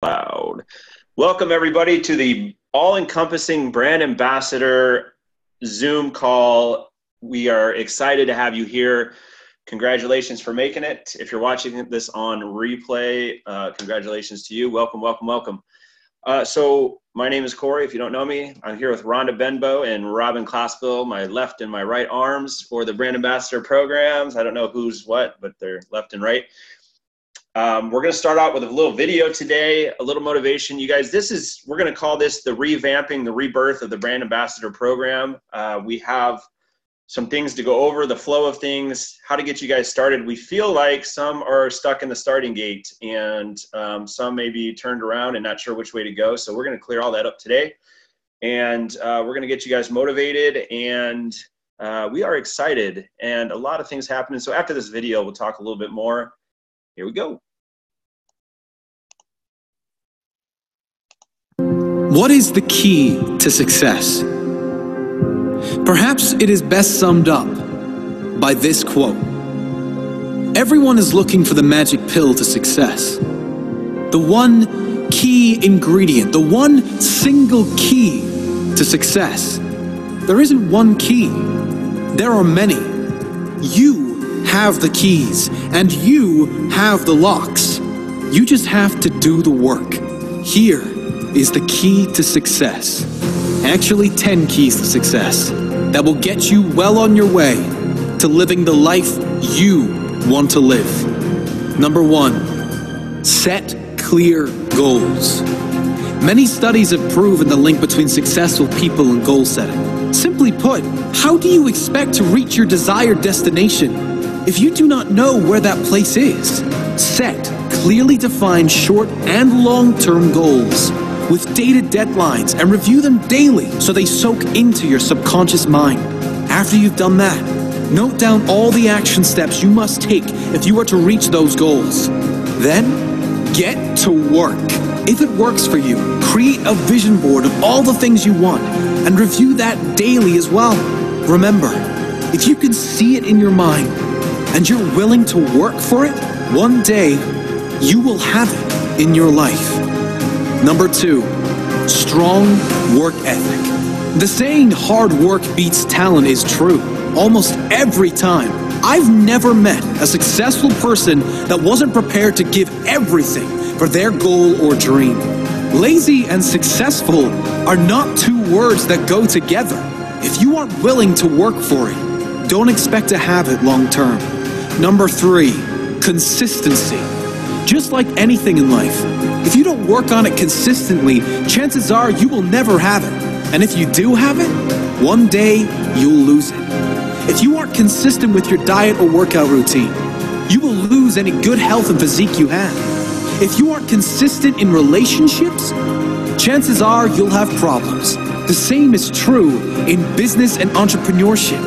Loud. Welcome, everybody, to the all-encompassing brand ambassador Zoom call. We are excited to have you here. Congratulations for making it. If you're watching this on replay, congratulations to you. Welcome, welcome, welcome. So my name is Corey. If you don't know me, I'm here with Rhonda Benbow and Robin Classville, my left and my right arms for the brand ambassador programs. I don't know who's what, but they're left and right. We're going to start out with a little video today, a little motivation. You guys, we're going to call this the revamping, the rebirth of the brand ambassador program. We have some things to go over, the flow of things, how to get you guys started. We feel like some are stuck in the starting gate and some may be turned around and not sure which way to go. So we're going to clear all that up today. And we're going to get you guys motivated, and we are excited, and a lot of things happening. So after this video, we'll talk a little bit more. Here we go. What is the key to success? Perhaps it is best summed up by this quote. Everyone is looking for the magic pill to success. The one key ingredient, the one single key to success. There isn't one key. There are many. You have the keys and you have the locks. You just have to do the work. Here is the key to success. Actually, 10 keys to success that will get you well on your way to living the life you want to live. Number 1, set clear goals. Many studies have proven the link between successful people and goal setting. Simply put, how do you expect to reach your desired destination if you do not know where that place is? Set clearly defined short and long-term goals with dated deadlines and review them daily so they soak into your subconscious mind. After you've done that, note down all the action steps you must take if you are to reach those goals. Then, get to work. If it works for you, create a vision board of all the things you want and review that daily as well. Remember, if you can see it in your mind and you're willing to work for it, one day you will have it in your life. Number 2, strong work ethic. The saying hard work beats talent is true almost every time. I've never met a successful person that wasn't prepared to give everything for their goal or dream. Lazy and successful are not two words that go together. If you aren't willing to work for it, don't expect to have it long term. Number 3, consistency. Just like anything in life, if you don't work on it consistently, chances are you will never have it. And if you do have it, one day you'll lose it. If you aren't consistent with your diet or workout routine, you will lose any good health and physique you have. If you aren't consistent in relationships, chances are you'll have problems. The same is true in business and entrepreneurship.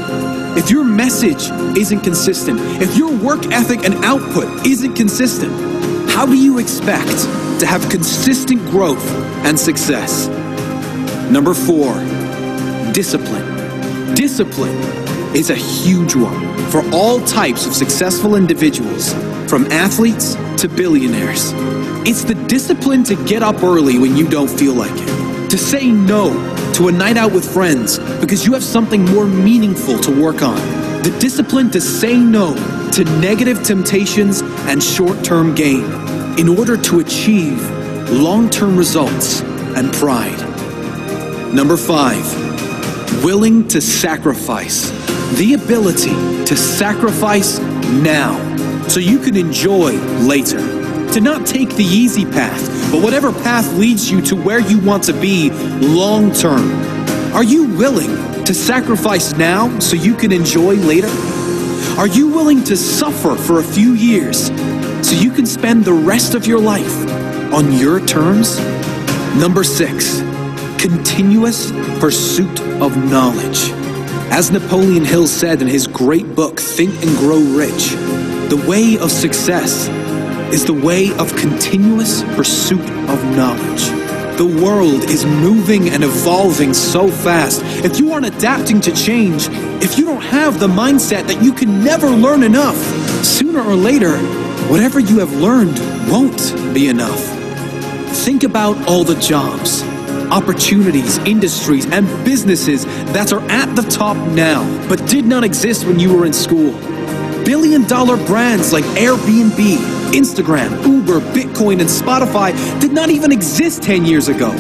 If your message isn't consistent, if your work ethic and output isn't consistent, how do you expect to have consistent growth and success? Number 4, discipline. Discipline is a huge one for all types of successful individuals, from athletes to billionaires. It's the discipline to get up early when you don't feel like it, to say no to a night out with friends because you have something more meaningful to work on, the discipline to say no to negative temptations and short-term gain in order to achieve long-term results and pride. Number 5, willing to sacrifice. The ability to sacrifice now so you can enjoy later. To not take the easy path, but whatever path leads you to where you want to be long-term. Are you willing to sacrifice now so you can enjoy later? Are you willing to suffer for a few years so you can spend the rest of your life on your terms? Number 6, continuous pursuit of knowledge. As Napoleon Hill said in his great book, Think and Grow Rich, the way of success is the way of continuous pursuit of knowledge. The world is moving and evolving so fast. If you aren't adapting to change, if you don't have the mindset that you can never learn enough, sooner or later, whatever you have learned won't be enough. Think about all the jobs, opportunities, industries, and businesses that are at the top now, but did not exist when you were in school. Billion-dollar brands like Airbnb, Instagram, Uber, Bitcoin, and Spotify did not even exist 10 years ago.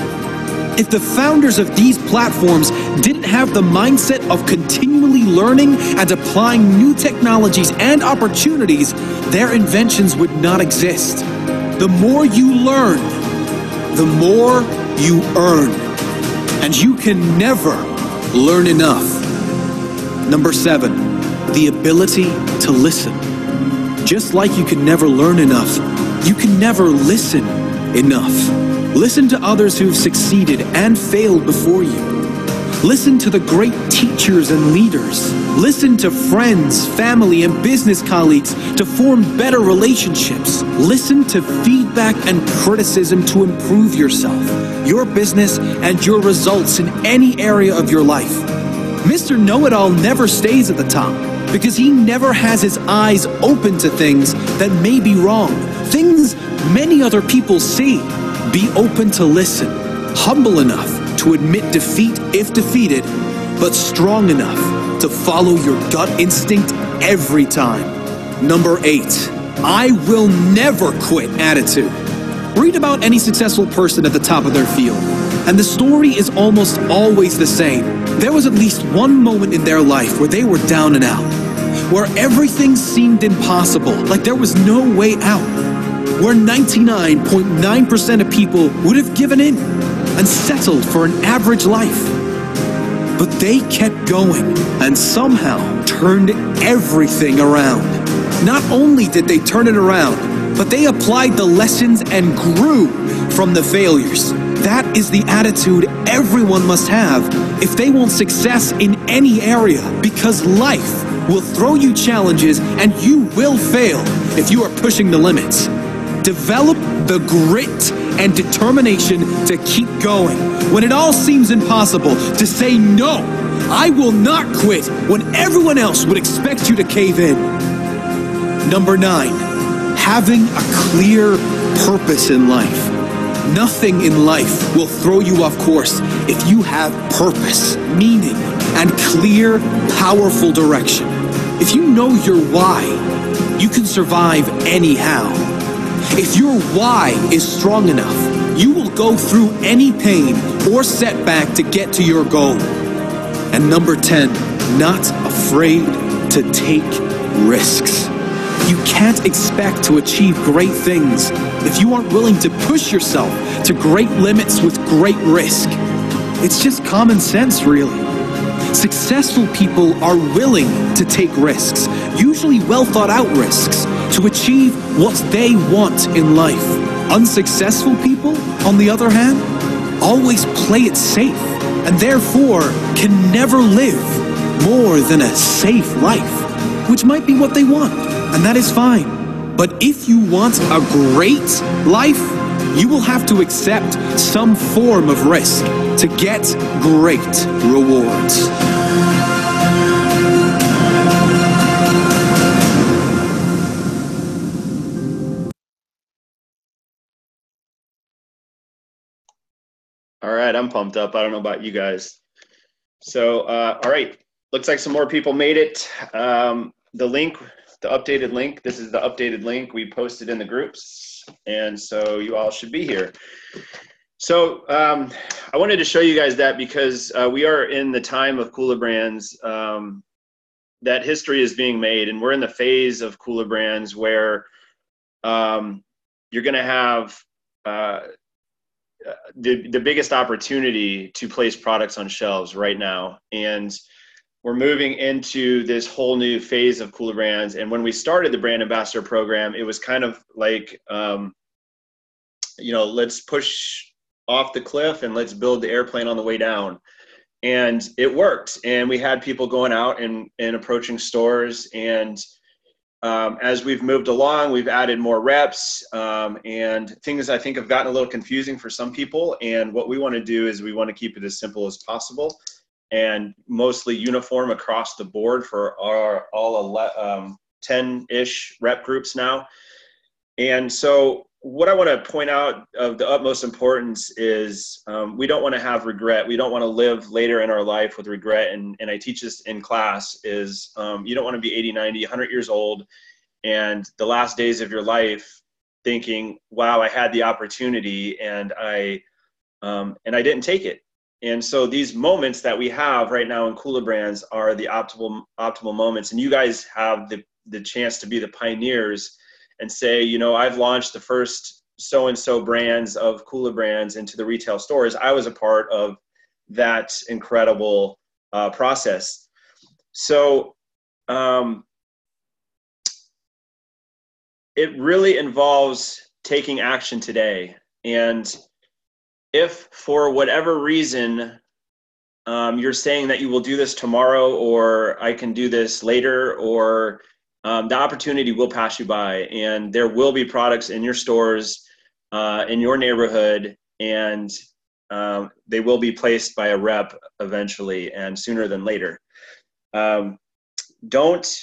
If the founders of these platforms didn't have the mindset of continually learning and applying new technologies and opportunities, their inventions would not exist. The more you learn, the more you earn. And you can never learn enough. Number 7, the ability to listen. Just like you can never learn enough, you can never listen enough. Listen to others who've succeeded and failed before you. Listen to the great teachers and leaders. Listen to friends, family, and business colleagues to form better relationships. Listen to feedback and criticism to improve yourself, your business, and your results in any area of your life. Mr. Know-It-All never stays at the top because he never has his eyes open to things that may be wrong, things many other people see. Be open to listen, humble enough to admit defeat if defeated, but strong enough to follow your gut instinct every time. Number 8, I will never quit attitude. Read about any successful person at the top of their field, and the story is almost always the same. There was at least one moment in their life where they were down and out, where everything seemed impossible, like there was no way out, where 99.9% of people would have given in and settled for an average life. But they kept going and somehow turned everything around. Not only did they turn it around, but they applied the lessons and grew from the failures. That is the attitude everyone must have if they want success in any area, because life will throw you challenges and you will fail if you are pushing the limits. Develop the grit and determination to keep going when it all seems impossible, to say no, I will not quit when everyone else would expect you to cave in. Number 9, having a clear purpose in life. Nothing in life will throw you off course if you have purpose, meaning, and clear, powerful direction. If you know your why, you can survive anyhow. If your why is strong enough, you will go through any pain or setback to get to your goal. And number 10, not afraid to take risks. You can't expect to achieve great things if you aren't willing to push yourself to great limits with great risk. It's just common sense, really. Successful people are willing to take risks, usually well thought out risks, to achieve what they want in life. Unsuccessful people, on the other hand, always play it safe and therefore can never live more than a safe life, which might be what they want, and that is fine. But if you want a great life, you will have to accept some form of risk to get great rewards. All right, I'm pumped up. I don't know about you guys. So, all right, looks like some more people made it. The link, the updated link, this is the updated link we posted in the groups. And so you all should be here. So I wanted to show you guys that because we are in the time of Kula Brands, that history is being made, and we're in the phase of Kula Brands where you're going to have the biggest opportunity to place products on shelves right now. And we're moving into this whole new phase of Kula Brands. And when we started the brand ambassador program, it was kind of like, you know, let's push off the cliff and let's build the airplane on the way down. And it worked. And we had people going out and approaching stores. And as we've moved along, we've added more reps, and things I think have gotten a little confusing for some people. And what we want to do is we want to keep it as simple as possible and mostly uniform across the board for all 10-ish rep groups now. And so what I want to point out of the utmost importance is we don't want to have regret. We don't want to live later in our life with regret. And I teach this in class is you don't want to be 80, 90, 100 years old and the last days of your life thinking, wow, I had the opportunity and I didn't take it. And so these moments that we have right now in Kula Brands are the optimal moments. And you guys have the chance to be the pioneers and say, you know, I've launched the first so-and-so brands of Kula Brands into the retail stores. I was a part of that incredible process. So it really involves taking action today. And if for whatever reason you're saying that you will do this tomorrow, or I can do this later, or the opportunity will pass you by, and there will be products in your stores, in your neighborhood, and they will be placed by a rep eventually and sooner than later. Don't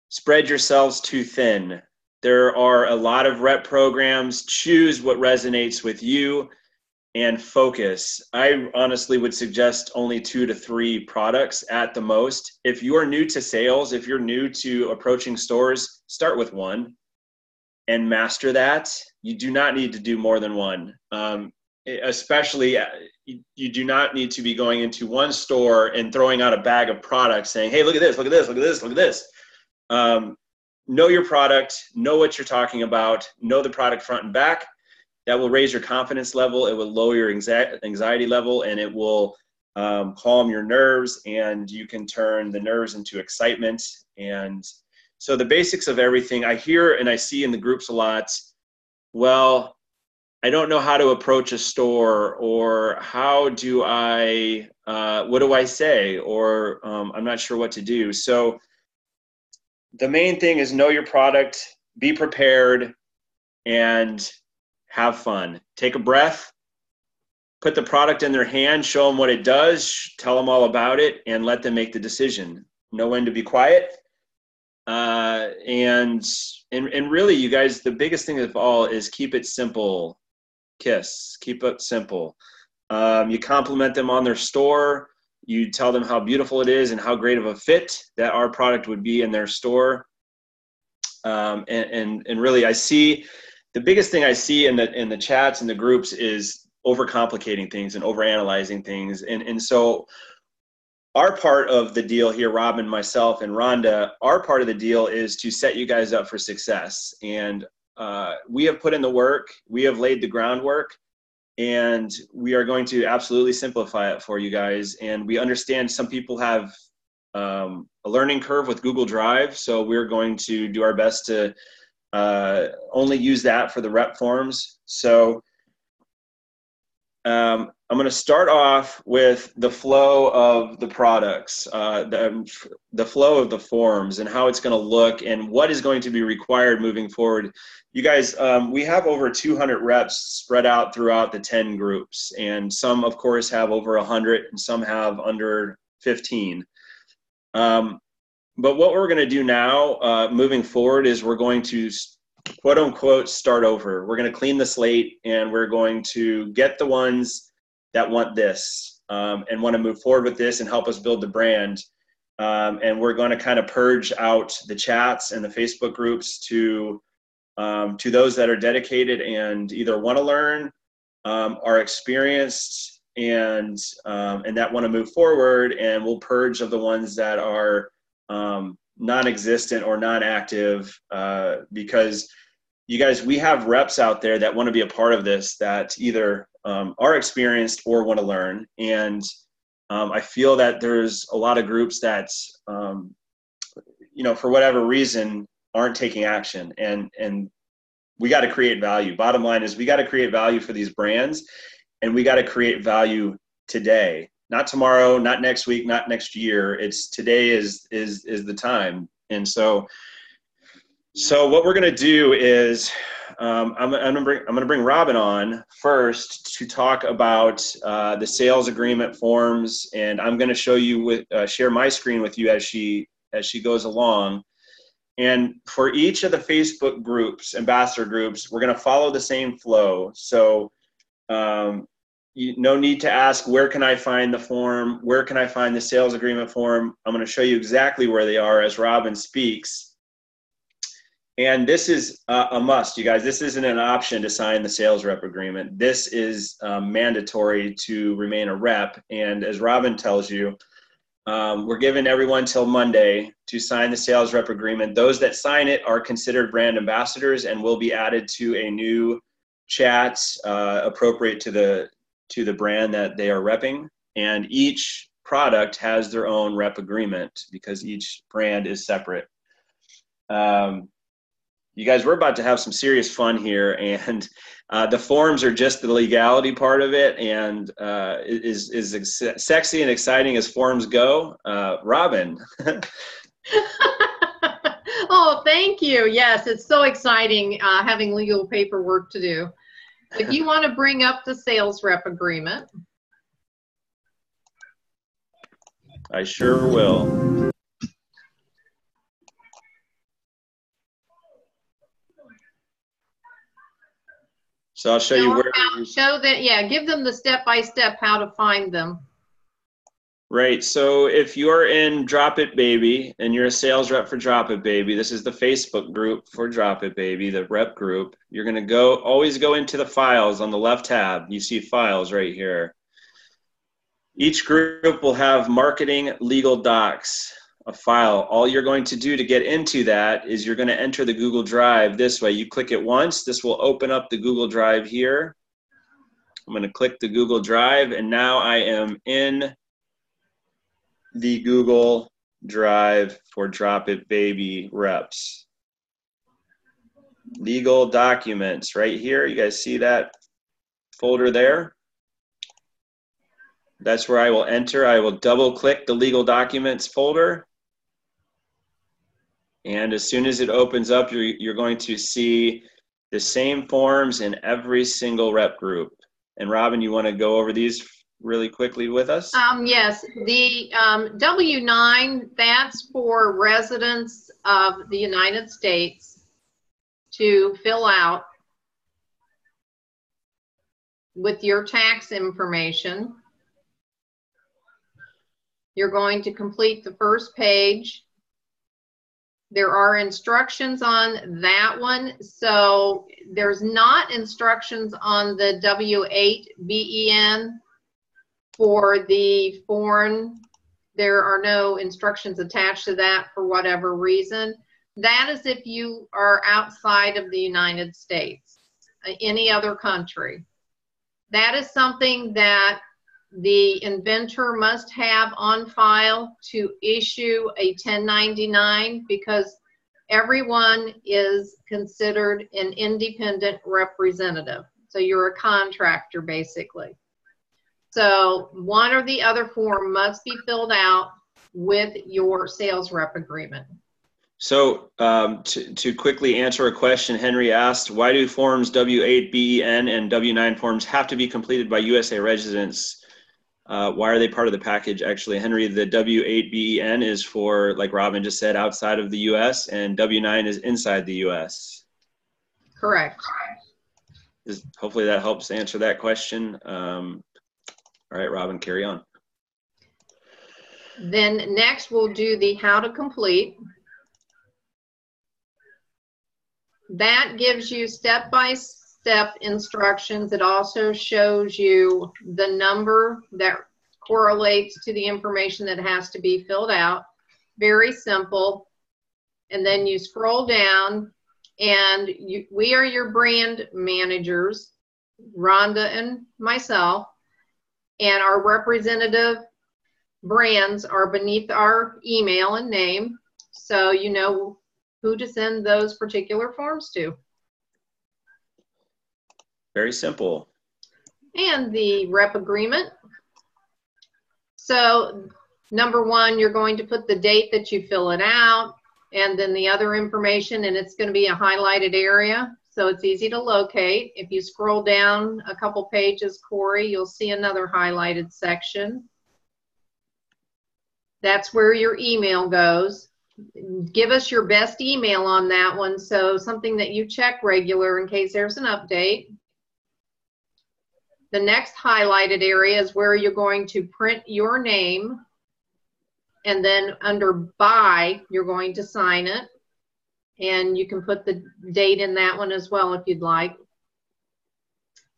spread yourselves too thin. There are a lot of rep programs. Choose what resonates with you and focus. I honestly would suggest only 2 to 3 products at the most. If you're new to sales, if you're new to approaching stores, start with 1 and master that. You do not need to do more than 1. Especially, you do not need to be going into one store and throwing out a bag of products saying, hey, look at this, look at this, look at this, look at this. Know your product, know what you're talking about, know the product front and back. That will raise your confidence level. It will lower your anxiety level, and it will calm your nerves, and you can turn the nerves into excitement. And so the basics of everything I hear and I see in the groups a lot, well, I don't know how to approach a store, or how do I, what do I say? Or I'm not sure what to do. So the main thing is know your product, be prepared, and have fun. Take a breath, put the product in their hand, show them what it does, tell them all about it, and let them make the decision. Know when to be quiet. And really, you guys, the biggest thing of all is keep it simple. KISS, keep it simple. You compliment them on their store. You tell them how beautiful it is and how great of a fit that our product would be in their store. And really, I see the biggest thing I see in the chats and the groups is overcomplicating things and overanalyzing things. And so our part of the deal here, Robin, myself, and Rhonda, our part of the deal is to set you guys up for success. And we have put in the work, we have laid the groundwork, and we are going to absolutely simplify it for you guys. And we understand some people have a learning curve with Google Drive, so we're going to do our best to only use that for the rep forms. So I'm going to start off with the flow of the products, the flow of the forms, and how it's going to look and what is going to be required moving forward. You guys, we have over 200 reps spread out throughout the 10 groups, and some, of course, have over 100, and some have under 15. But what we're going to do now, moving forward, is we're going to quote unquote start over. We're going to clean the slate, and we're going to get the ones that want this and want to move forward with this and help us build the brand. And we're going to kind of purge out the chats and the Facebook groups to those that are dedicated and either want to learn, are experienced, and that want to move forward. And we'll purge of the ones that are non-existent or non-active, because you guys, we have reps out there that want to be a part of this, that either are experienced or want to learn. And I feel that there's a lot of groups that, for whatever reason, aren't taking action. And we got to create value. Bottom line is we got to create value for these brands, and we got to create value today. Not tomorrow, not next week, not next year. It's today is the time. And so what we're going to do is I'm going to bring Robin on first to talk about the sales agreement forms, and I'm going to show you share my screen with you as she goes along. And for each of the Facebook groups, ambassador groups, we're going to follow the same flow. So no need to ask, where can I find the form? Where can I find the sales agreement form? I'm going to show you exactly where they are as Robin speaks. And this is a must, you guys. This isn't an option to sign the sales rep agreement. This is mandatory to remain a rep. And as Robin tells you, we're giving everyone till Monday to sign the sales rep agreement. Those that sign it are considered brand ambassadors and will be added to a new chat appropriate to the brand that they are repping. And each product has their own rep agreement because each brand is separate. You guys, we're about to have some serious fun here, and the forms are just the legality part of it, and is sexy and exciting as forms go. Robin. Oh, thank you. Yes, it's so exciting having legal paperwork to do. If you want to bring up the sales rep agreement. I sure will. So I'll show you where. Show that, yeah, give them the step-by-step how to find them. Right, so if you're in Drop It Baby and you're a sales rep for Drop It Baby, this is the Facebook group for Drop It Baby, the rep group. You're gonna always go into the files on the left tab. You see files right here. Each group will have marketing legal docs, a file. All you're going to do to get into that is you're gonna enter the Google Drive this way. You click it once, this will open up the Google Drive here. I'm gonna click the Google Drive, and now I am in the Google Drive for Drop It Baby reps. Legal documents right here. You guys see that folder there? That's where I will enter. I will double click the legal documents folder. And as soon as it opens up, you're going to see the same forms in every single rep group. And Robin, you want to go over these really quickly with us? Yes, the W-9, that's for residents of the United States to fill out with your tax information. You're going to complete the first page. There are instructions on that one. So there's not instructions on the W-8 BEN. For the foreign, there are no instructions attached to that for whatever reason. That is if you are outside of the United States, any other country. That is something that the inventor must have on file to issue a 1099 because everyone is considered an independent representative. So you're a contractor basically. So one or the other form must be filled out with your sales rep agreement. So to quickly answer a question Henry asked, why do forms W-8 BEN and W-9 forms have to be completed by USA residents? Why are they part of the package? Actually, Henry, the W-8 BEN is for, like Robin just said, outside of the US, and W-9 is inside the US. Correct. Hopefully that helps answer that question. All right, Robin, carry on. Then next we'll do the how to complete. That gives you step-by-step instructions. It also shows you the number that correlates to the information that has to be filled out. Very simple. And then you scroll down and we are your brand managers, Rhonda and myself. And our representative brands are beneath our email and name, so you know who to send those particular forms to. Very simple. And the rep agreement. So number one, you're going to put the date that you fill it out, and then the other information, and it's going to be a highlighted area. So it's easy to locate. If you scroll down a couple pages, Corey, you'll see another highlighted section. That's where your email goes. give us your best email on that one, so something that you check regular in case there's an update. The next highlighted area is where you're going to print your name, and then under by, you're going to sign it. And you can put the date in that one as well if you'd like.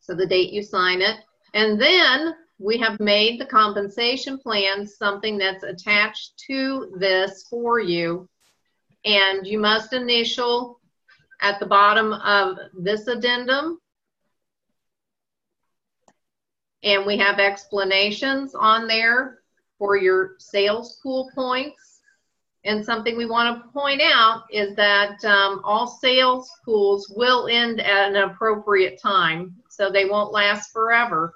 So the date you sign it. And then we have made the compensation plan something that's attached to this for you. And you must initial at the bottom of this addendum. And we have explanations on there for your sales pool points. And something we want to point out is that all sales pools will end at an appropriate time, so they won't last forever.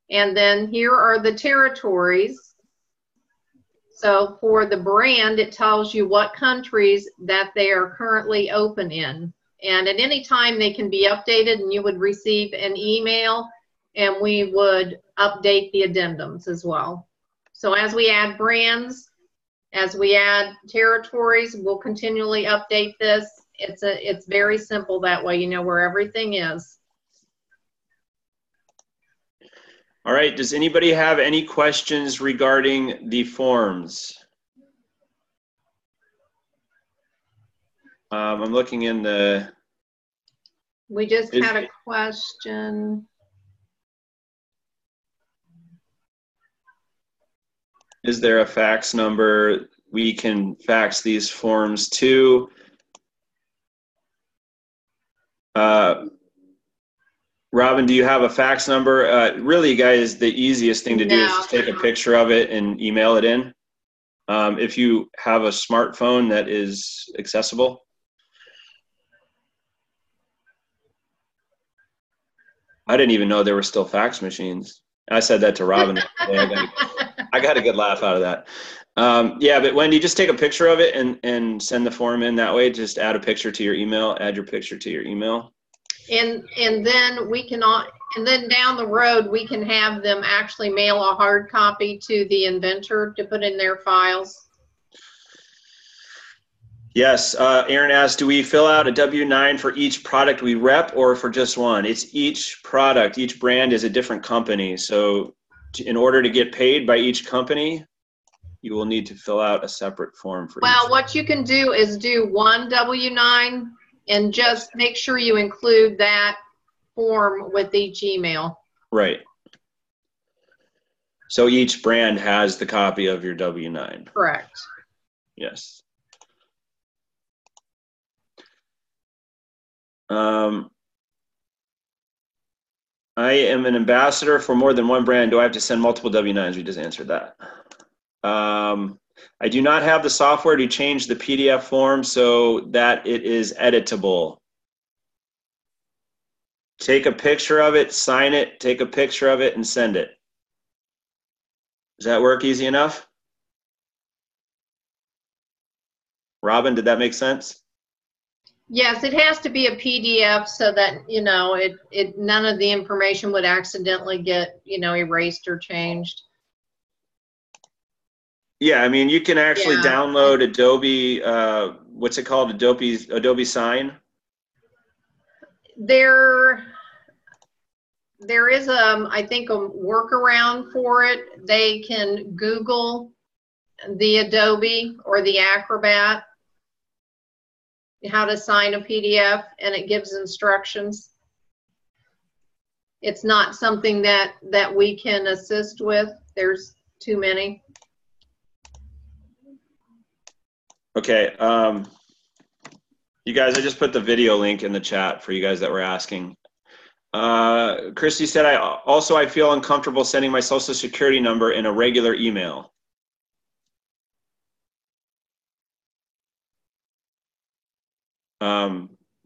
And then here are the territories. So for the brand, it tells you what countries that they are currently open in. And at any time they can be updated, and you would receive an email, and we would update the addendums as well. So as we add brands, as we add territories, we'll continually update this. It's very simple that way. You know where everything is. All right. Does anybody have any questions regarding the forms? I'm looking in the... We just had a question. Is there a fax number we can fax these forms to? Robin, do you have a fax number? Really, guys, the easiest thing to do is just take a picture of it and email it in. If you have a smartphone that is accessible. I didn't even know there were still fax machines. I said that to Robin. I got a good laugh out of that. Yeah, but Wendy, just take a picture of it and send the form in that way. Just add a picture to your email. Add your picture to your email. And then we can and then down the road we can have them actually mail a hard copy to the inventor to put in their files. Yes, Aaron asked, do we fill out a W-9 for each product we rep or for just one? It's each product. Each brand is a different company. So in order to get paid by each company, you will need to fill out a separate form for each. Well, what you can do is do one W-9 and just make sure you include that form with each email. Right. So each brand has the copy of your W-9. Correct. Yes. I am an ambassador for more than one brand. Do I have to send multiple W-9s? We just answered that. I do not have the software to change the PDF form so that it is editable. Take a picture of it, sign it, take a picture of it, and send it. Does that work easy enough? Robin, did that make sense? Yes, it has to be a PDF so that, you know, none of the information would accidentally get, you know, erased or changed. Yeah, I mean, you can actually download Adobe, what's it called? Adobe Sign? There is, I think, a workaround for it. They can Google the Adobe or the Acrobat, how to sign a PDF, and it gives instructions. It's not something that we can assist with. There's too many. Okay. You guys, I just put the video link in the chat for you guys that were asking. Christy said, I feel uncomfortable sending my social security number in a regular email.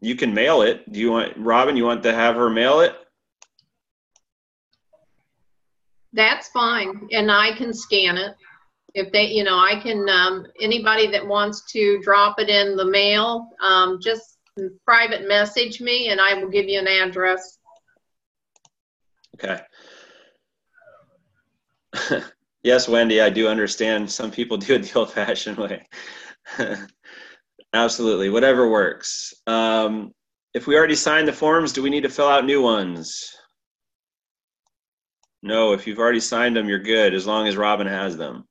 You can mail it. Do you want, Robin, you want to have her mail it? That's fine, and I can scan it. If they, you know, I can, anybody that wants to drop it in the mail, just private message me and I will give you an address. Okay. Yes, Wendy, I do understand. Some people do it the old-fashioned way. Absolutely, whatever works. If we already signed the forms, do we need to fill out new ones? No, if you've already signed them, you're good, as long as Robin has them.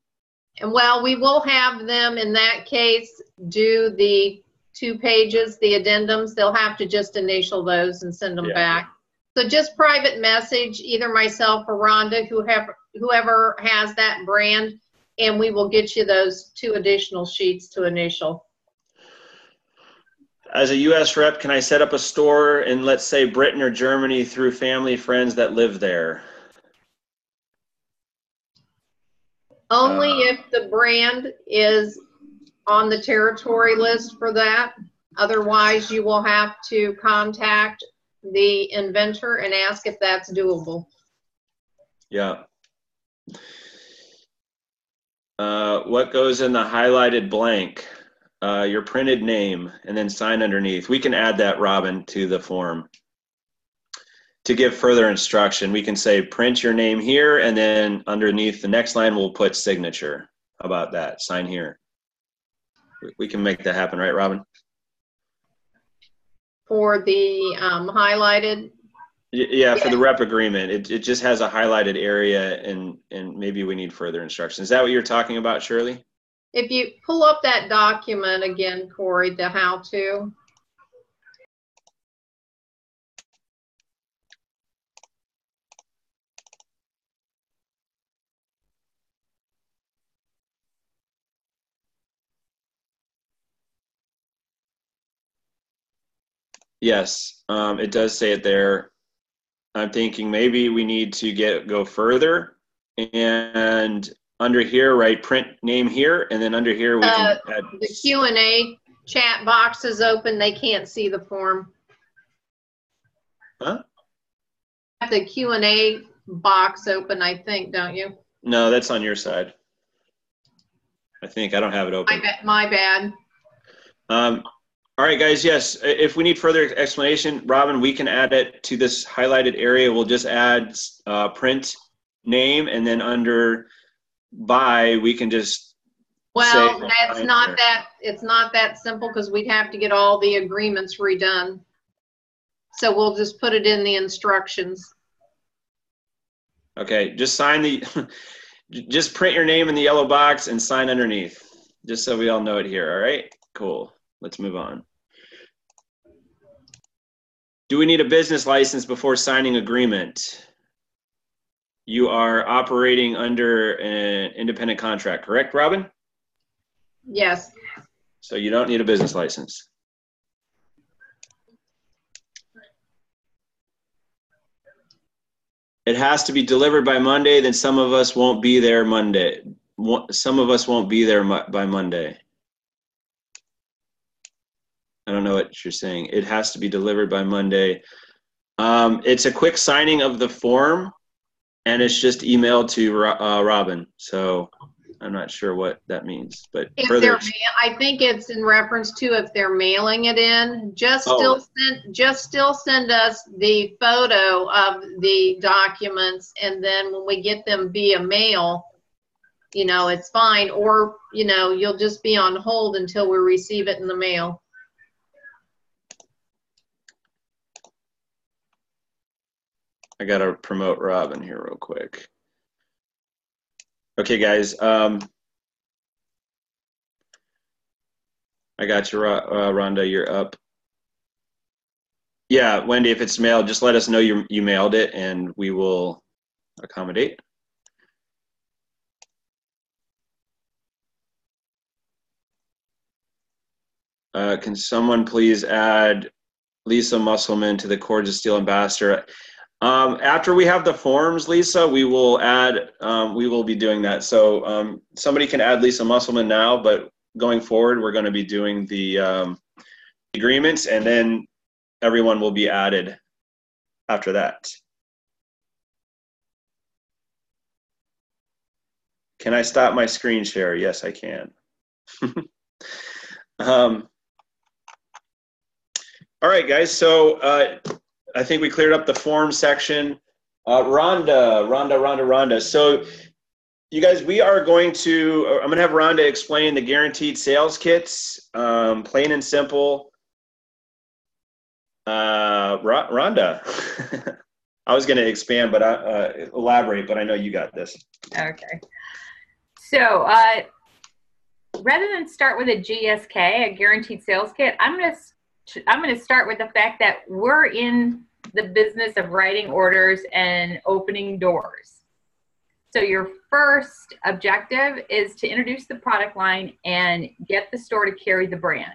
And well, we will have them in that case do the 2 pages, the addendums. They'll have to just initial those and send them back. So just private message, either myself or Rhonda, whoever has that brand, and we will get you those 2 additional sheets to initial. As a U.S. rep, can I set up a store in, let's say, Britain or Germany through family, friends that live there? Only if the brand is on the territory list for that. Otherwise, you will have to contact the inventor and ask if that's doable. Yeah. What goes in the highlighted blank? Your printed name, and then sign underneath. We can add that, Robin, to the form. To give further instruction, we can say print your name here, and then underneath the next line we'll put signature. How about that? Sign here. We can make that happen, right, Robin? For the highlighted? Yeah, for the rep agreement. It just has a highlighted area, and maybe we need further instructions. Is that what you're talking about, Shirley? If you pull up that document again, Corey, the how-to. Yes, it does say it there. I'm thinking maybe we need to go further, and under here, write print name here, and then under here we can add the Q&A chat box is open. They can't see the form. Huh? The Q&A box open, I think, don't you? No, that's on your side. I think I don't have it open. My bad. All right, guys. Yes, if we need further explanation, Robin, we can add it to this highlighted area. We'll just add print name, and then under by we can just well say that's not there. That it's not that simple, because we'd have to get all the agreements redone, so we'll just put it in the instructions. Okay, just sign the just print your name in the yellow box and sign underneath, just so we all know it here. All right, cool. Let's move on. Do we need a business license before signing agreement? You are operating under an independent contract, correct, Robin? Yes. So you don't need a business license. It has to be delivered by Monday, then some of us won't be there Monday. Some of us won't be there by Monday. I don't know what you're saying. It has to be delivered by Monday. It's a quick signing of the form, and it's just emailed to Robin. So I'm not sure what that means, but I think it's in reference to if they're mailing it in. Still send us the photo of the documents, and then when we get them via mail, you know, it's fine. Or, you know, you'll just be on hold until we receive it in the mail. I gotta promote Robin here real quick. Okay, guys. I got you, Rhonda. You're up. Yeah, Wendy, if it's mailed, just let us know you mailed it, and we will accommodate. Can someone please add Lisa Musselman to the Cords of Steel Ambassador? After we have the forms, Lisa, we will add, we will be doing that. So somebody can add Lisa Musselman now, but going forward, we're going to be doing the agreements, and then everyone will be added after that. Can I stop my screen share? Yes, I can. All right, guys. So I think we cleared up the form section. Rhonda. So You guys, we are going to, I'm going to have Rhonda explain the guaranteed sales kits, plain and simple. Rhonda, I was going to expand, but elaborate, but I know you got this. Okay. So rather than start with a GSK, a guaranteed sales kit, I'm going to start with the fact that we're in the business of writing orders and opening doors. So your first objective is to introduce the product line and get the store to carry the brand.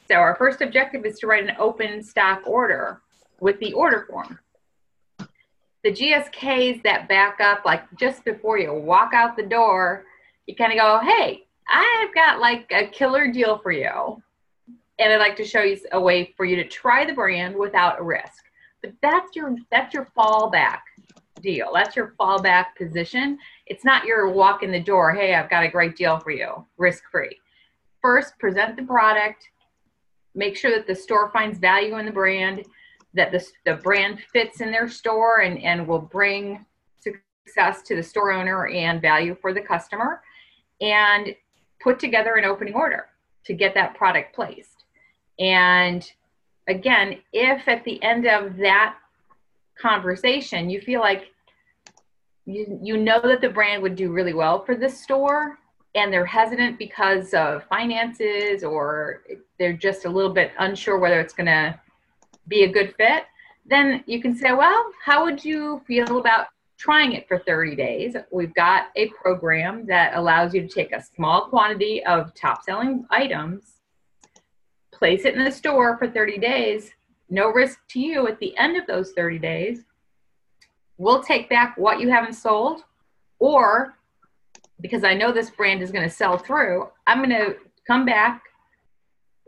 So our first objective is to write an open stock order with the order form. The GSKs that back up, like just before you walk out the door, you kind of go, hey, I've got like a killer deal for you. And I'd like to show you a way for you to try the brand without a risk. But that's your fallback deal. That's your fallback position. It's not your walk in the door, hey, I've got a great deal for you, risk-free. First, present the product, make sure that the store finds value in the brand, that the brand fits in their store and will bring success to the store owner and value for the customer, and put together an opening order to get that product placed. And again, if at the end of that conversation you feel like you know that the brand would do really well for the store and they're hesitant because of finances, or they're just a little bit unsure whether it's going to be a good fit, then you can say, well, how would you feel about trying it for 30 days? We've got a program that allows you to take a small quantity of top selling items, place it in the store for 30 days, no risk to you. At the end of those 30 days, we'll take back what you haven't sold, or because I know this brand is going to sell through, I'm going to come back,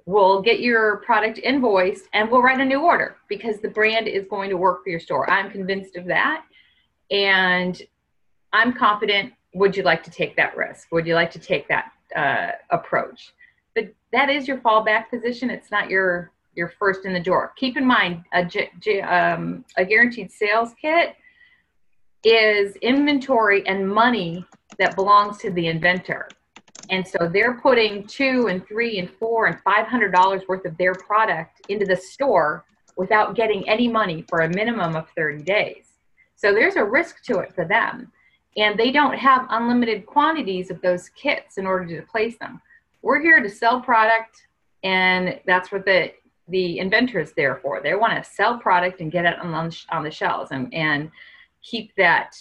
we'll get your product invoiced, and we'll write a new order because the brand is going to work for your store. I'm convinced of that, and I'm confident. Would you like to take that risk? Would you like to take that approach? But that is your fallback position. It's not your first in the door. Keep in mind, a guaranteed sales kit is inventory and money that belongs to the inventor. And so they're putting $200 and $300 and $400 and $500 worth of their product into the store without getting any money for a minimum of 30 days. So there's a risk to it for them. And they don't have unlimited quantities of those kits in order to place them. We're here to sell product, and that's what the inventor is there for. They want to sell product and get it on the shelves and keep that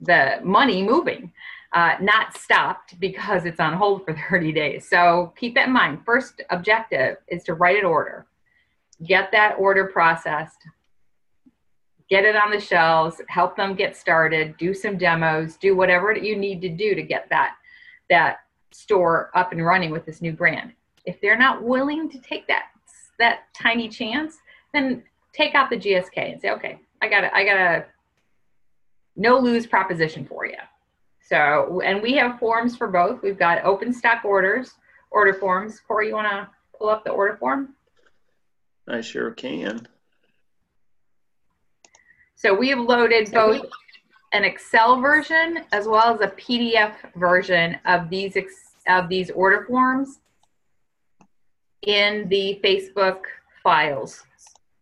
the money moving, not stopped because it's on hold for 30 days. So keep that in mind. First objective is to write an order, get that order processed, get it on the shelves, help them get started, do some demos, do whatever you need to do to get that store up and running with this new brand. If they're not willing to take that tiny chance, then take out the GSK and say, okay, I got a no lose proposition for you. So, and we have forms for both. We've got open stock order forms. Corey, you want to pull up the order form? I sure can. So we have loaded both an Excel version as well as a PDF version of these order forms in the Facebook files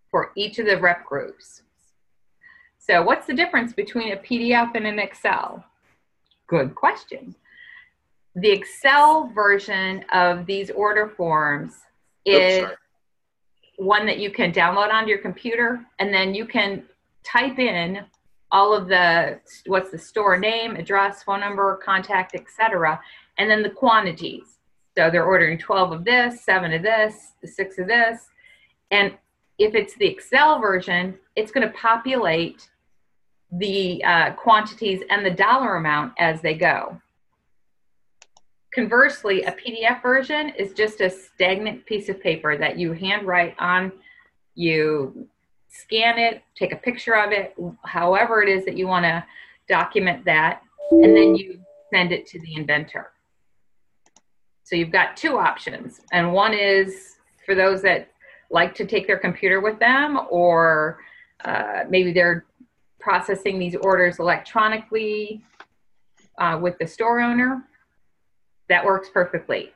for each of the rep groups. So what's the difference between a PDF and an Excel? Good question. The Excel version of these order forms is one that you can download onto your computer, and then you can type in all of what's the store name, address, phone number, contact, etc., and then the quantities. So they're ordering 12 of this, 7 of this, 6 of this. And if it's the Excel version, it's going to populate the quantities and the dollar amount as they go. Conversely, a PDF version is just a stagnant piece of paper that you handwrite on. You scan it, take a picture of it, however it is that you want to document that, and then you send it to the inventor. So you've got two options, and one is for those that like to take their computer with them, or maybe they're processing these orders electronically. with the store owner, that works perfectly.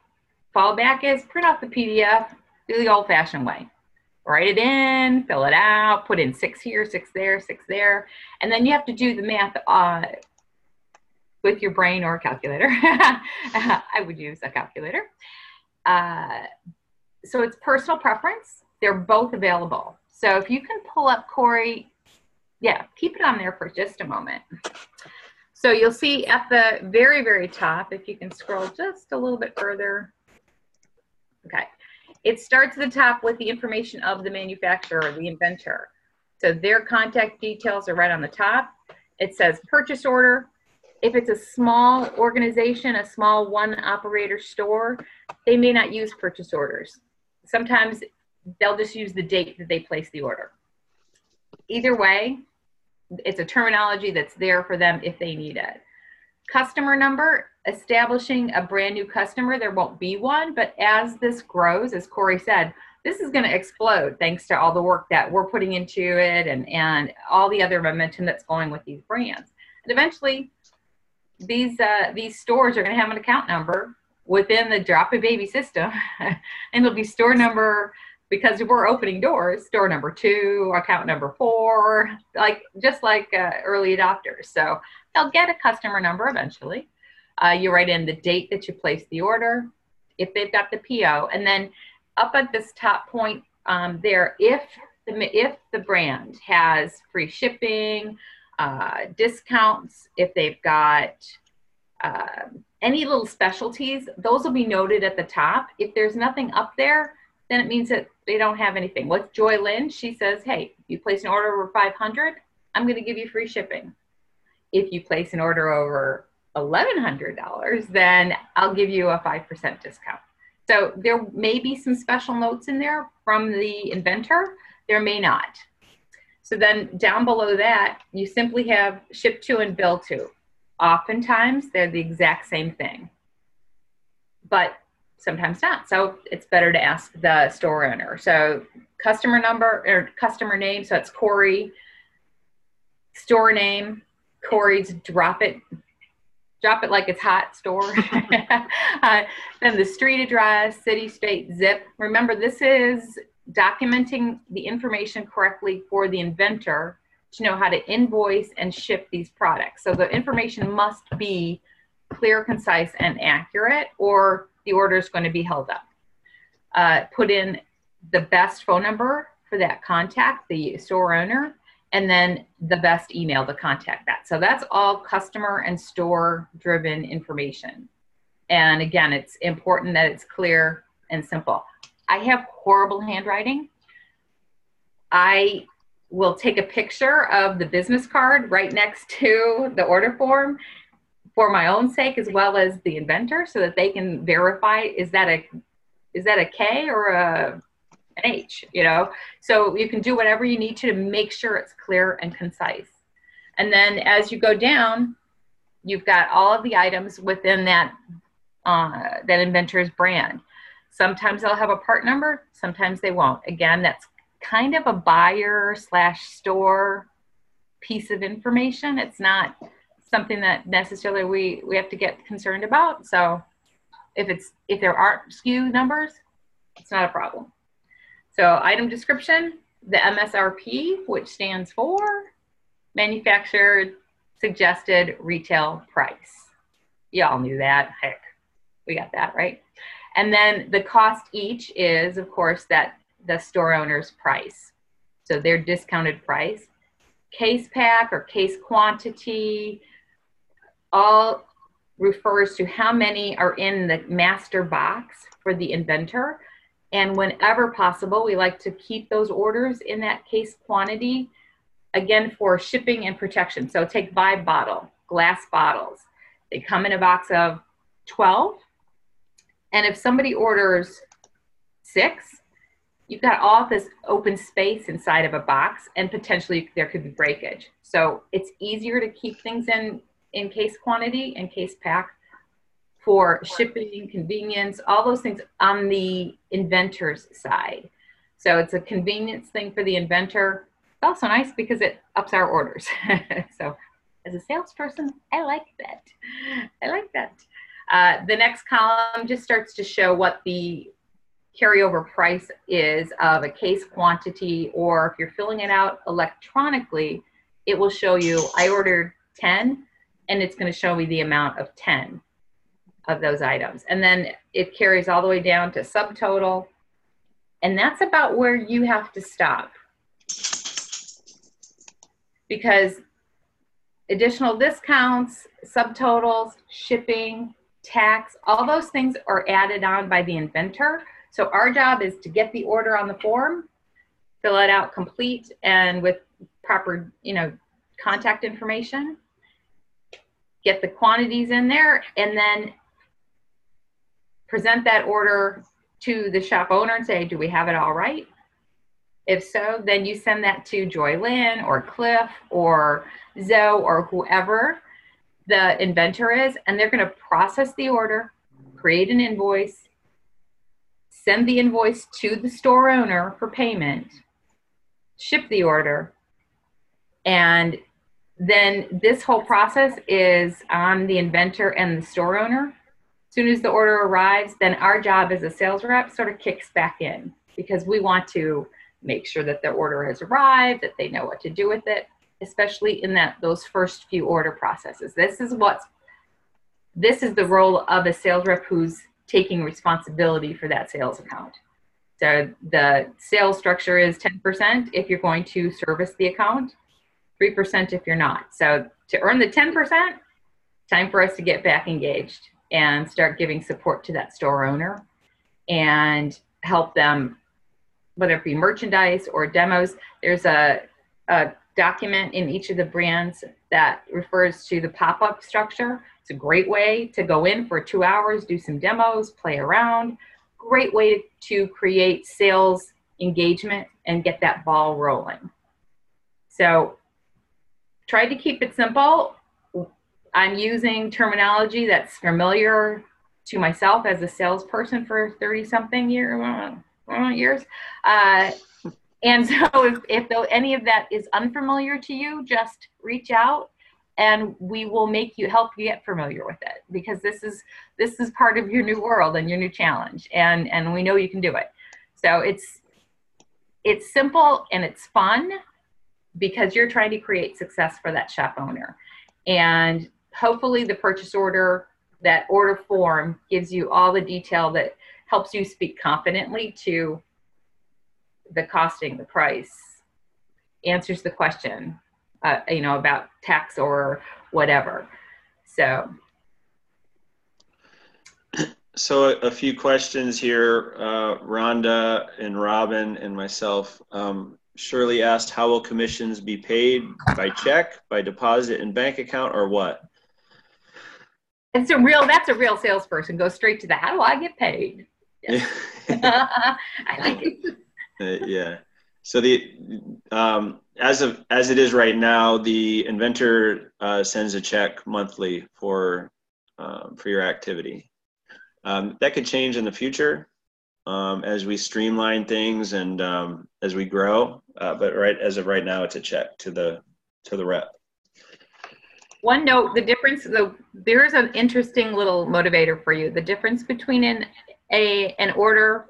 Fallback is print off the PDF, do the old-fashioned way. Write it in, fill it out, put in 6 here, 6 there, 6 there, and then you have to do the math with your brain or a calculator. I would use a calculator. So it's personal preference. They're both available. So if you can pull up Corey, yeah, keep it on there for just a moment. So you'll see at the very, very top, if you can scroll just a little bit further. Okay. It starts at the top with the information of the manufacturer, the inventor. So their contact details are right on the top. It says purchase order. If it's a small organization, a small one operator store, they may not use purchase orders. Sometimes they'll just use the date that they place the order. Either way, it's a terminology that's there for them if they need it. Customer number, establishing a brand new customer, there won't be one, but as this grows, as Corey said, this is going to explode thanks to all the work that we're putting into it and all the other momentum that's going with these brands. And eventually, these stores are going to have an account number within the Drop It Baby system, and it'll be store number, because we're opening doors, store number 2, account number 4, just like early adopters. So they'll get a customer number eventually. You write in the date that you placed the order, if they've got the PO, and then up at this top point there, if the brand has free shipping, discounts, if they've got any little specialties, those will be noted at the top. If there's nothing up there, then it means that they don't have anything. With Joy Lynn, she says, hey, if you place an order over $500, I'm going to give you free shipping. If you place an order over $1,100, then I'll give you a 5% discount. So there may be some special notes in there from the inventor. There may not. So then down below that, you simply have ship to and bill to. Oftentimes, they're the exact same thing, but sometimes not. So it's better to ask the store owner. So customer number or customer name, so it's Corey. Store name, Corey's Drop It Like It's Hot store. Then the street address, city, state, zip. Remember, this is documenting the information correctly for the inventor to know how to invoice and ship these products. So the information must be clear, concise, and accurate, or the order is going to be held up. Put in the best phone number for that contact, the store owner, and then the best email to contact that. So that's all customer and store driven information. And again, it's important that it's clear and simple. I have horrible handwriting. I will take a picture of the business card right next to the order form for my own sake, as well as the inventor, so that they can verify, is that a K or an H, you know? So you can do whatever you need to make sure it's clear and concise. And then as you go down, you've got all of the items within that inventor's brand. Sometimes they'll have a part number, sometimes they won't. Again, that's kind of a buyer/store piece of information. It's not something that necessarily we have to get concerned about. So if there aren't SKU numbers, it's not a problem. So item description, the MSRP, which stands for manufacturer suggested retail price. Y'all knew that. Heck, we got that, right? And then the cost each is, of course, that the store owner's price. So their discounted price. Case pack or case quantity all refers to how many are in the master box for the inventor. And whenever possible, we like to keep those orders in that case quantity, again, for shipping and protection. So take Vibe bottle, glass bottles. They come in a box of 12. And if somebody orders 6, you've got all this open space inside of a box, and potentially there could be breakage. So it's easier to keep things in case quantity and case pack for shipping, convenience, all those things on the inventor's side. So it's a convenience thing for the inventor. It's also nice because it ups our orders. So As a salesperson, I like that. I like that. The next column just starts to show what the carryover price is of a case quantity, or if you're filling it out electronically, it will show you, I ordered 10, and it's going to show me the amount of 10 of those items. And then it carries all the way down to subtotal. And that's about where you have to stop. Because additional discounts, subtotals, shipping, tax, all those things are added on by the inventor. So our job is to get the order on the form, fill it out complete and with proper, contact information, get the quantities in there, and then present that order to the shop owner and say, do we have it all right? If so, then you send that to Joylyn or Cliff or Zoe or whoever the inventor is, and they're going to process the order, create an invoice, send the invoice to the store owner for payment, ship the order, and then this whole process is on the inventor and the store owner. As soon as the order arrives, then our job as a sales rep sort of kicks back in, because we want to make sure that their order has arrived, that they know what to do with it, especially in those first few order processes. This is the role of a sales rep who's taking responsibility for that sales account. So the sales structure is 10% if you're going to service the account, 3% if you're not. So to earn the 10%, time for us to get back engaged and start giving support to that store owner and help them, whether it be merchandise or demos. There's a document in each of the brands that refers to the pop-up structure. It's a great way to go in for 2 hours, do some demos, play around. Great way to create sales engagement and get that ball rolling. So try to keep it simple. I'm using terminology that's familiar to myself as a salesperson for 30-something years. And so if any of that is unfamiliar to you, just reach out and we will help you get familiar with it, because this is part of your new world and your new challenge, and we know you can do it. So it's simple and it's fun, because you're trying to create success for that shop owner. And hopefully the purchase order, that order form, gives you all the detail that helps you speak confidently to the costing, the price, answers the question, about tax or whatever. So a few questions here. Rhonda and Robin and myself. Shirley asked, how will commissions be paid? By check, by deposit in bank account, or what? That's a real salesperson. Go straight to the, how do I get paid? Yes. I like it. Yeah. So as it is right now, the inventor sends a check monthly for your activity. That could change in the future as we streamline things and as we grow. But as of right now, it's a check to the rep. One note: the difference. There's an interesting little motivator for you. The difference between an order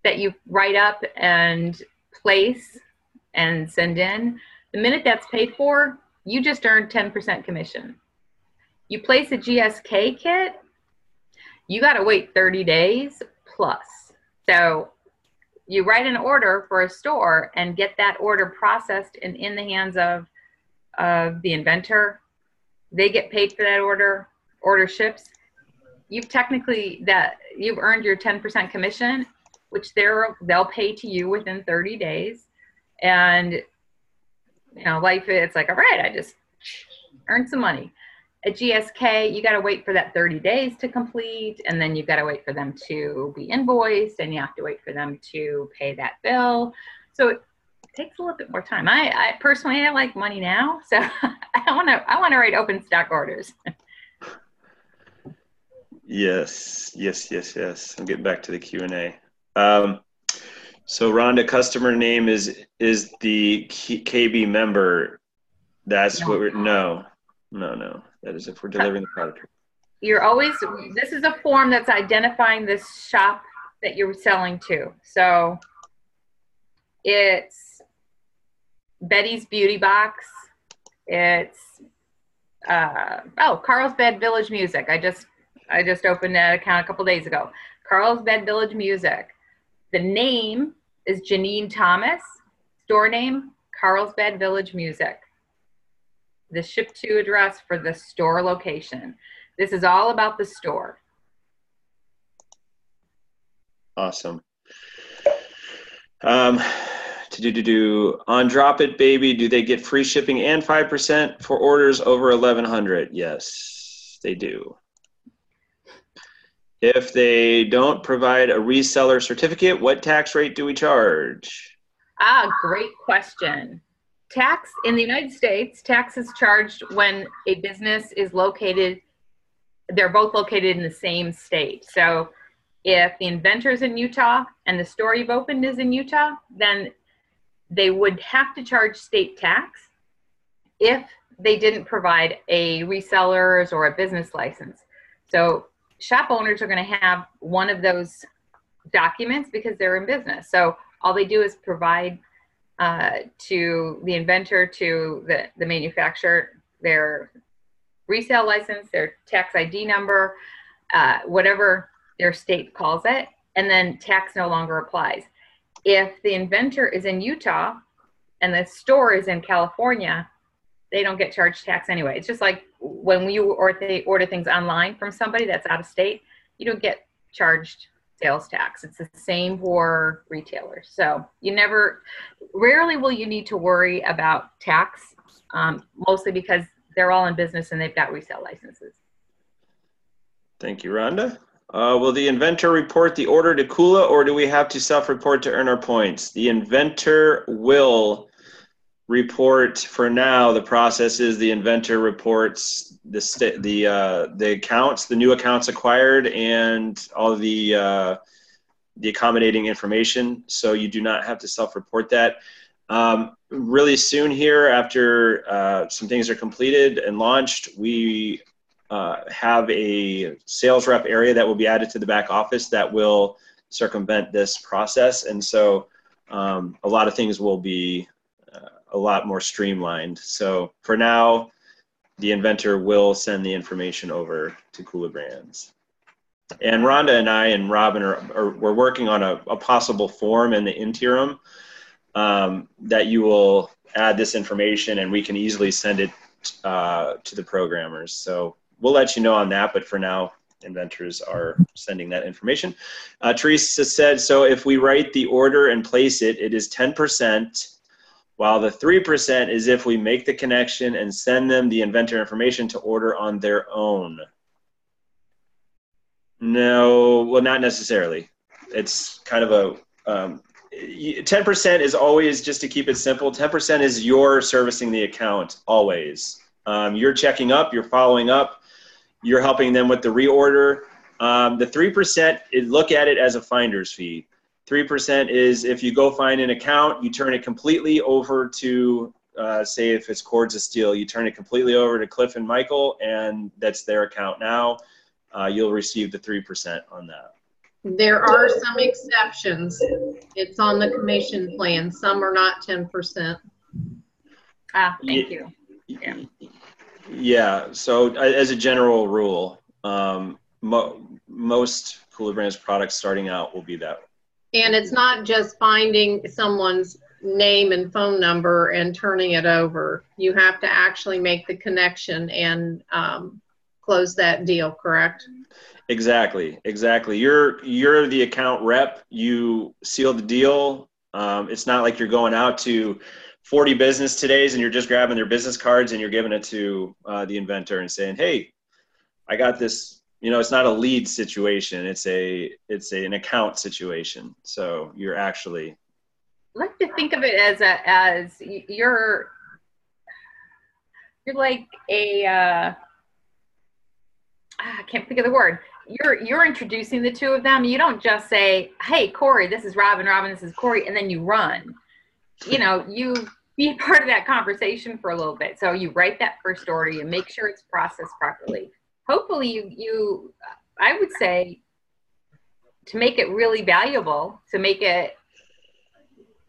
that you write up and place and send in, the minute that's paid for, you just earned 10% commission. You place a GSK kit, you got to wait 30 days plus. So you write an order for a store and get that order processed and in the hands of the inventor. They get paid for that order ships. You've earned your 10% commission, which they'll pay to you within 30 days. And, life, it's like, all right, I just earned some money. At GSK, you got to wait for that 30 days to complete, and then you've got to wait for them to be invoiced, and you have to wait for them to pay that bill. So it takes a little bit more time. I personally, I like money now, so I want to write open stock orders. Yes. I'm getting back to the Q&A. So Rhonda, customer name is the KB member. That's No. what we're, no. That is if we're delivering the product. You're always, this is a form that's identifying this shop that you're selling to. So it's Betty's Beauty Box. It's, Carlsbad Village Music. I just opened that account a couple days ago. Carlsbad Village Music. The name is Janine Thomas. Store name, Carlsbad Village Music. The ship to address for the store location. This is all about the store. Awesome. On Drop It Baby, do they get free shipping and 5% for orders over 1,100? Yes, they do. If they don't provide a reseller certificate, what tax rate do we charge? Great question. Tax in the United States, tax is charged when a business is located, they're both located in the same state. So if the inventor is in Utah and the store you've opened is in Utah, then they would have to charge state tax if they didn't provide a reseller's or a business license. So shop owners are going to have one of those documents because they're in business. So all they do is provide to the inventor, to the manufacturer, their resale license, their tax ID number, whatever their state calls it, and then tax no longer applies. If the inventor is in Utah and the store is in California, they don't get charged tax anyway. It's just like when they order things online from somebody that's out of state, you don't get charged sales tax. It's the same for retailers. So rarely will you need to worry about tax, mostly because they're all in business and they've got resale licenses. Thank you, Rhonda. Will the inventor report the order to Kula, or do we have to self-report to earn our points? The inventor will report. For now, the process is the inventor reports the accounts, the new accounts acquired, and all the accommodating information. So you do not have to self-report that. Really soon here, after some things are completed and launched, we have a sales rep area that will be added to the back office that will circumvent this process. And so a lot of things will be a lot more streamlined. So for now, the inventor will send the information over to Kula Brands. And Rhonda and I and Robin we're working on a possible form in the interim that you will add this information and we can easily send it to the programmers. So we'll let you know on that, but for now, inventors are sending that information. Teresa said, so if we write the order and place it, it is 10%, while the 3% is if we make the connection and send them the inventor information to order on their own. No, well, not necessarily. It's kind of a 10% is always, just to keep it simple, 10% is you're servicing the account always. You're checking up, you're following up, you're helping them with the reorder. The 3%, look at it as a finder's fee. 3% is if you go find an account, you turn it completely over to, say if it's Cords of Steel, you turn it completely over to Cliff and Michael, and that's their account now. You'll receive the 3% on that. There are some exceptions. It's on the commission plan. Some are not 10%. Thank you. Yeah. Yeah, so as a general rule, most Kula Brands products starting out will be that. And it's not just finding someone's name and phone number and turning it over. You have to actually make the connection and close that deal, correct? Exactly. You're the account rep. You seal the deal. It's not like you're going out to 40 business todays and you're just grabbing their business cards and you're giving it to the inventor and saying, hey, I got this. You know, it's not a lead situation. It's an account situation. So you're actually. I like to think of it as you're like a I can't think of the word. You're introducing the two of them. You don't just say, hey, Corey, this is Robin, this is Corey, and then you run. You know, you be part of that conversation for a little bit. So you write that first order, you make sure it's processed properly. Hopefully I would say, to make it really valuable, to make it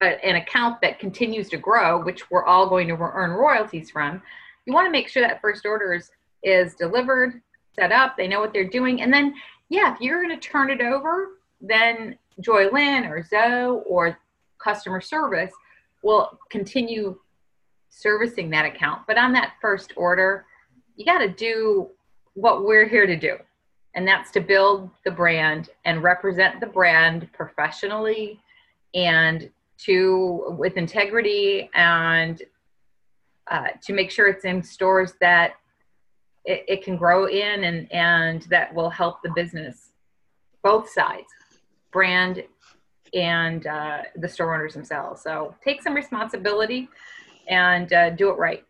an account that continues to grow, which we're all going to earn royalties from, you want to make sure that first order is delivered, set up, they know what they're doing. And then, if you're going to turn it over, then Joy Lynn or Zoe or customer service will continue servicing that account. But on that first order, you got to do what we're here to do. And that's to build the brand and represent the brand professionally and with integrity, and to make sure it's in stores that it can grow in, and that will help the business, both sides, brand and the store owners themselves. So take some responsibility and do it right.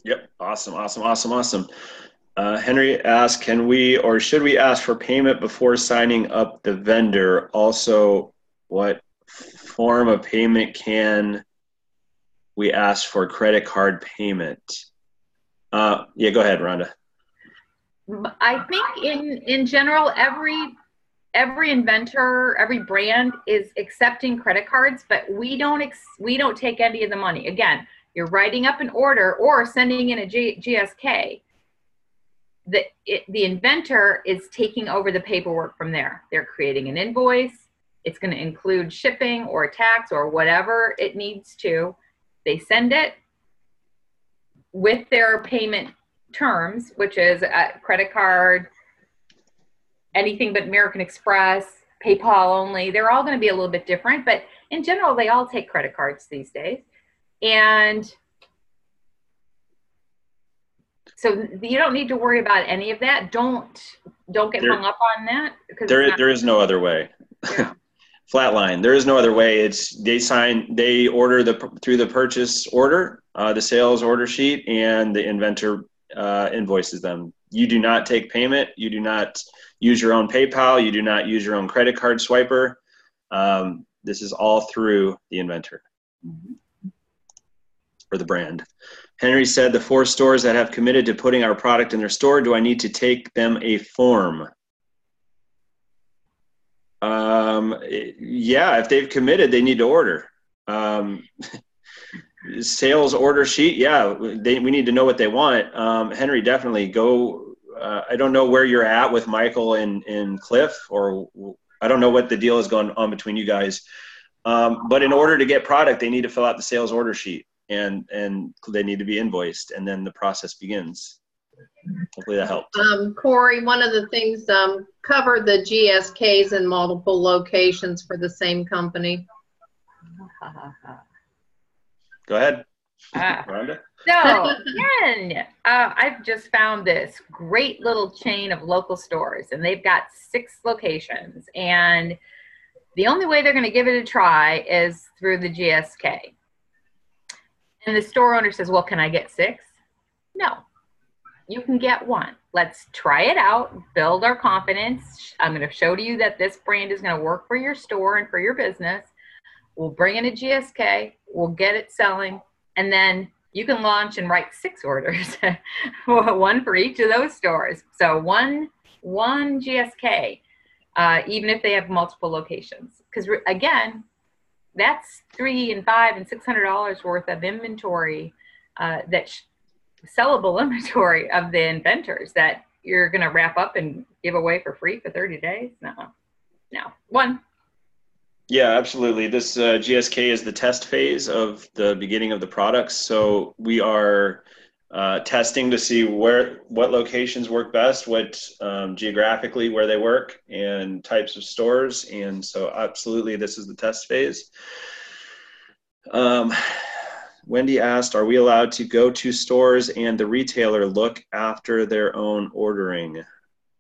Yep. Awesome. Henry asked, can we or should we ask for payment before signing up the vendor? Also, what form of payment can we ask for credit card payment? Go ahead, Rhonda. I think in general, every inventor, every brand is accepting credit cards, but we don't take any of the money. Again, you're writing up an order or sending in a GSK. The inventor is taking over the paperwork from there. They're creating an invoice. It's going to include shipping or tax or whatever it needs to. They send it with their payment terms, which is a credit card, anything but American Express, PayPal only. They're all going to be a little bit different, but in general, they all take credit cards these days. And so you don't need to worry about any of that. Don't get hung up on that, because there is no other way. Yeah. Flatline. There is no other way. They order through the purchase order, the sales order sheet, and the inventor invoices them. You do not take payment. You do not use your own PayPal. You do not use your own credit card swiper. This is all through the inventor or the brand. Henry said, the 4 stores that have committed to putting our product in their store, do I need to take them a form? If they've committed, they need to order. Sales order sheet, we need to know what they want. Henry, definitely go. I don't know where you're at with Michael and Cliff, or I don't know what the deal is going on between you guys. But in order to get product, they need to fill out the sales order sheet, and they need to be invoiced, and then the process begins. Hopefully that helped. Corey, one of the things, cover the GSKs in multiple locations for the same company. Go ahead, Rhonda. So again, I've just found this great little chain of local stores, and they've got 6 locations, and the only way they're going to give it a try is through the GSK. And the store owner says, well, can I get 6? No, you can get 1. Let's try it out, build our confidence. I'm going to show you that this brand is going to work for your store and for your business. We'll bring in a GSK, we'll get it selling, and then you can launch and write 6 orders, 1 for each of those stores. So one GSK, even if they have multiple locations. Because again, that's $300 and $500 and $600 worth of inventory, sellable inventory of the inventors that you're going to wrap up and give away for free for 30 days. No. 1. Yeah, absolutely. This GSK is the test phase of the beginning of the products. So we are testing to see what locations work best, what geographically where they work, and types of stores. And so absolutely, this is the test phase. Wendy asked, are we allowed to go to stores and the retailer look after their own ordering?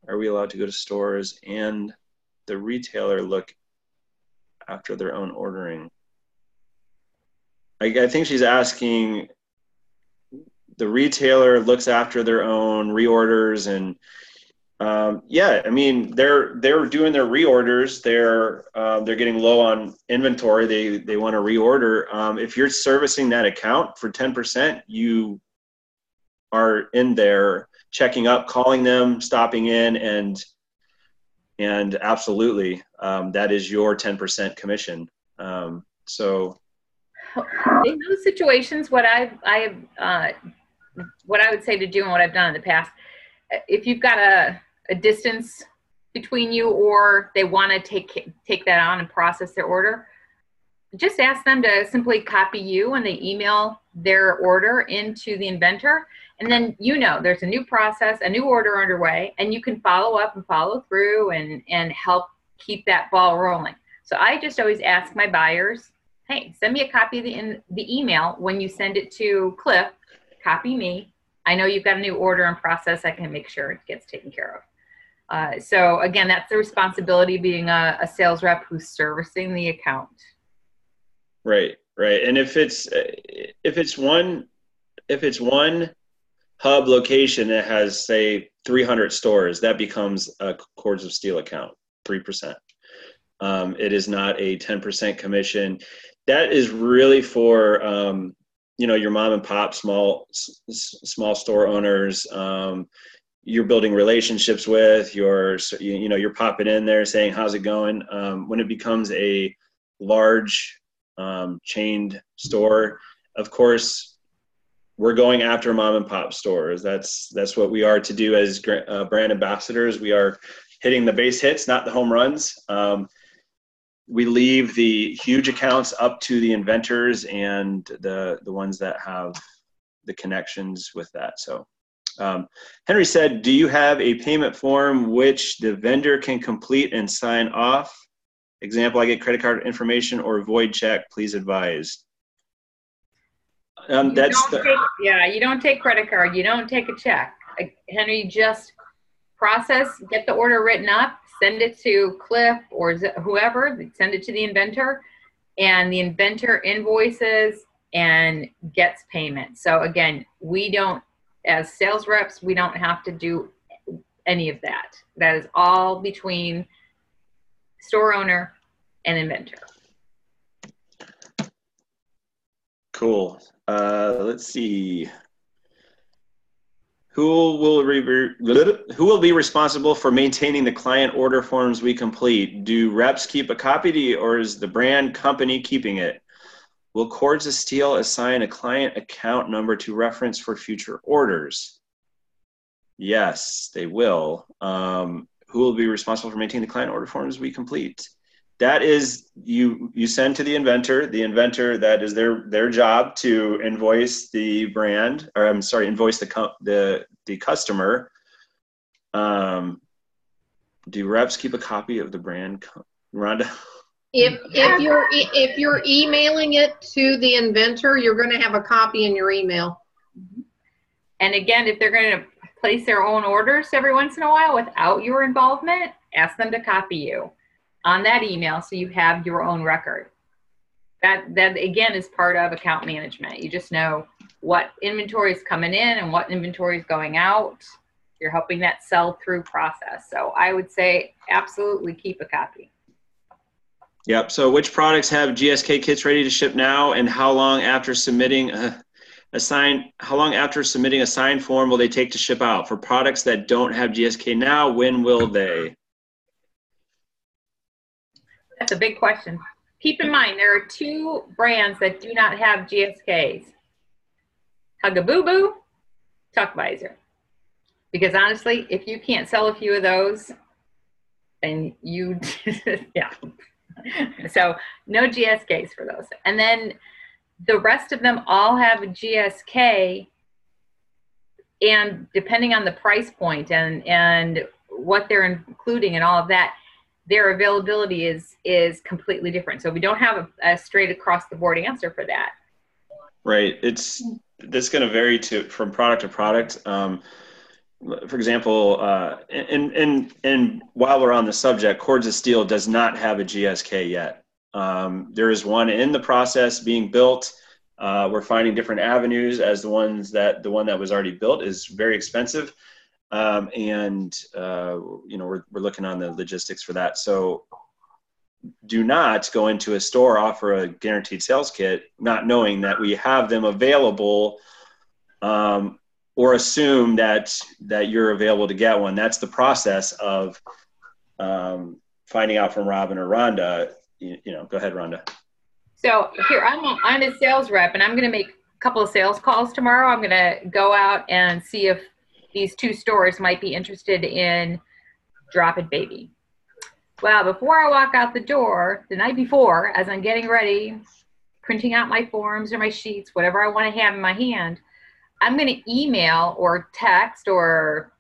Are we allowed to go to stores and the retailer look after their own ordering? I think she's asking, the retailer looks after their own reorders, and Yeah, I mean, they're doing their reorders. They're getting low on inventory. They want to reorder. If you're servicing that account for 10%, you are in there checking up, calling them, stopping in, and absolutely, that is your 10% commission. So in those situations, what I would say to do and what I've done in the past, if you've got a distance between you, or they want to take that on and process their order, just ask them to simply copy you and they email their order into the inventor. And then, there's a new process, a new order underway, and you can follow up and follow through and help keep that ball rolling. So I just always ask my buyers, hey, send me a copy of the email. When you send it to Cliff, copy me. I know you've got a new order in process. I can make sure it gets taken care of. So again, that's the responsibility of being a sales rep who's servicing the account. Right. And if it's one hub location that has, say, 300 stores, that becomes a Cords of Steel account, 3%. It is not a 10% commission. That is really for your mom and pop, small store owners. You're building relationships with. You're popping in there saying, "How's it going?" When it becomes a large chained store, of course, we're going after mom and pop stores. That's what we are to do as brand ambassadors. We are hitting the base hits, not the home runs. We leave the huge accounts up to the inventors and the ones that have the connections with that. So Henry said, do you have a payment form which the vendor can complete and sign off? Example, I get credit card information or void check, please advise. You don't take credit card. You don't take a check. Henry, just process, get the order written up, send it to Cliff or whoever, send it to the inventor, and the inventor invoices and gets payment. So again, we don't, as sales reps, we don't have to do any of that. That is all between store owner and inventor. Cool. Let's see. Who will be responsible for maintaining the client order forms we complete? Do reps keep a copy or is the brand company keeping it? Will Cords of Steel assign a client account number to reference for future orders? Yes, they will. Who will be responsible for maintaining the client order forms we complete? That is, you send to the inventor. The inventor, that is their job to invoice the brand, or I'm sorry, invoice the customer. Do reps keep a copy of the brand, Rhonda? If you're emailing it to the inventor, you're going to have a copy in your email. And again, if they're going to place their own orders every once in a while without your involvement, ask them to copy you on that email so you have your own record. That again is part of account management. You just know what inventory is coming in and what inventory is going out. You're helping that sell through process. So I would say absolutely keep a copy. Yep. So which products have GSK kits ready to ship now, and how long after submitting a signed form will they take to ship out? For products that don't have GSK now, when will they? That's a big question. Keep in mind, there are two brands that do not have GSKs. Hugaboo, Tuckvisor. Because honestly, if you can't sell a few of those, then you, yeah. So no GSKs for those. And then the rest of them all have a GSK, and depending on the price point and what they're including and all of that, their availability is completely different. So we don't have a straight across the board answer for that. Right. That's going to vary from product to product. For example, and while we're on the subject, Cords of Steel does not have a GSK yet. There is one in the process being built. We're finding different avenues as the one that was already built is very expensive. and we're looking on the logistics for that. So do not go into a store, offer a guaranteed sales kit, not knowing that we have them available, or assume that you're available to get one. That's the process of finding out from Robin or Rhonda. Go ahead, Rhonda. So here, I'm a sales rep, and I'm going to make a couple of sales calls tomorrow. I'm going to go out and see if these 2 stores might be interested in Drop It Baby. Well, before I walk out the door, the night before, as I'm getting ready, printing out my forms or my sheets, whatever I want to have in my hand, I'm going to email or text or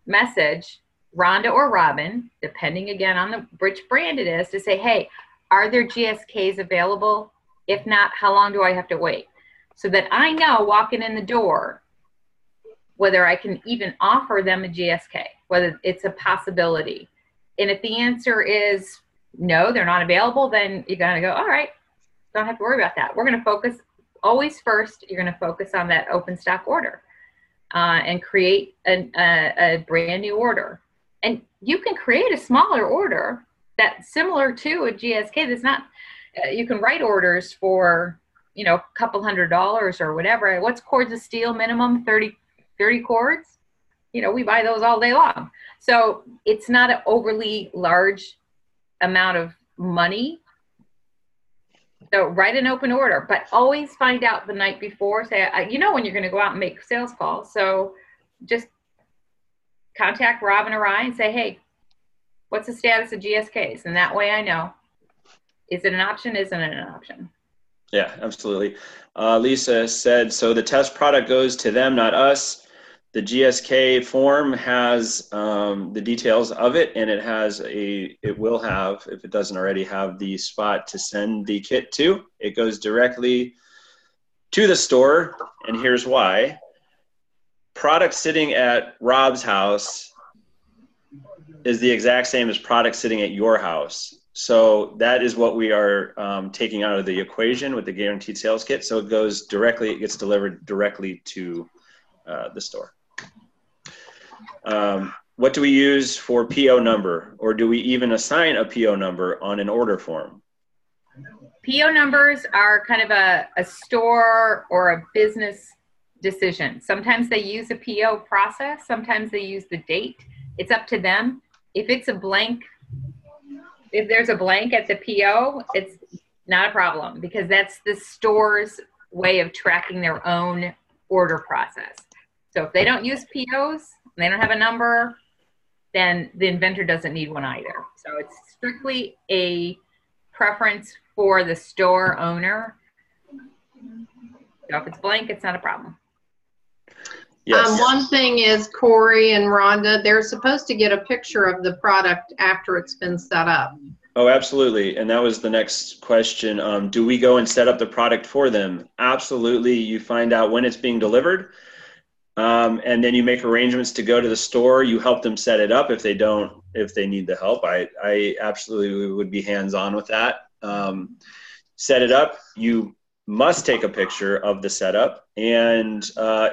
message Rhonda or Robin, depending again on which brand it is, to say, hey, are there GSKs available? If not, how long do I have to wait? So that I know walking in the door whether I can even offer them a GSK, whether it's a possibility. And if the answer is no, they're not available, then you're going to go, all right, don't have to worry about that. We're going to focus always first, you're going to focus on that open stock order and create a brand new order. And you can create a smaller order that's similar to a GSK. That's not, you can write orders for, a couple $100 or whatever. What's cords of steel minimum? 30 cords? We buy those all day long. So it's not an overly large amount of money. So write an open order, but always find out the night before. Say, when you're going to go out and make sales calls. So just contact Robin or I and say, hey, what's the status of GSKs? And that way I know, is it an option? Isn't it an option? Yeah, absolutely. Lisa said, so the test product goes to them, not us. The GSK form has the details of it, and it will have, if it doesn't already have, the spot to send the kit to. It goes directly to the store, and here's why. Product sitting at Rob's house is the exact same as product sitting at your house. So that is what we are taking out of the equation with the guaranteed sales kit. So it gets delivered directly to the store. What do we use for PO number, or do we even assign a PO number on an order form? PO numbers are kind of a store or a business decision. Sometimes they use a PO process. Sometimes they use the date. It's up to them. If there's a blank at the PO, it's not a problem, because that's the store's way of tracking their own order process. So if they don't use POs, and they don't have a number, then the inventor doesn't need one either. So it's strictly a preference for the store owner. So if it's blank, it's not a problem. Yes. One thing is, Corey and Rhonda, they're supposed to get a picture of the product after it's been set up. Oh, absolutely. And that was the next question. Do we go and set up the product for them? Absolutely. You find out when it's being delivered. And then you make arrangements to go to the store. You help them set it up if they need the help. I absolutely would be hands-on with that. Set it up. You must take a picture of the setup, and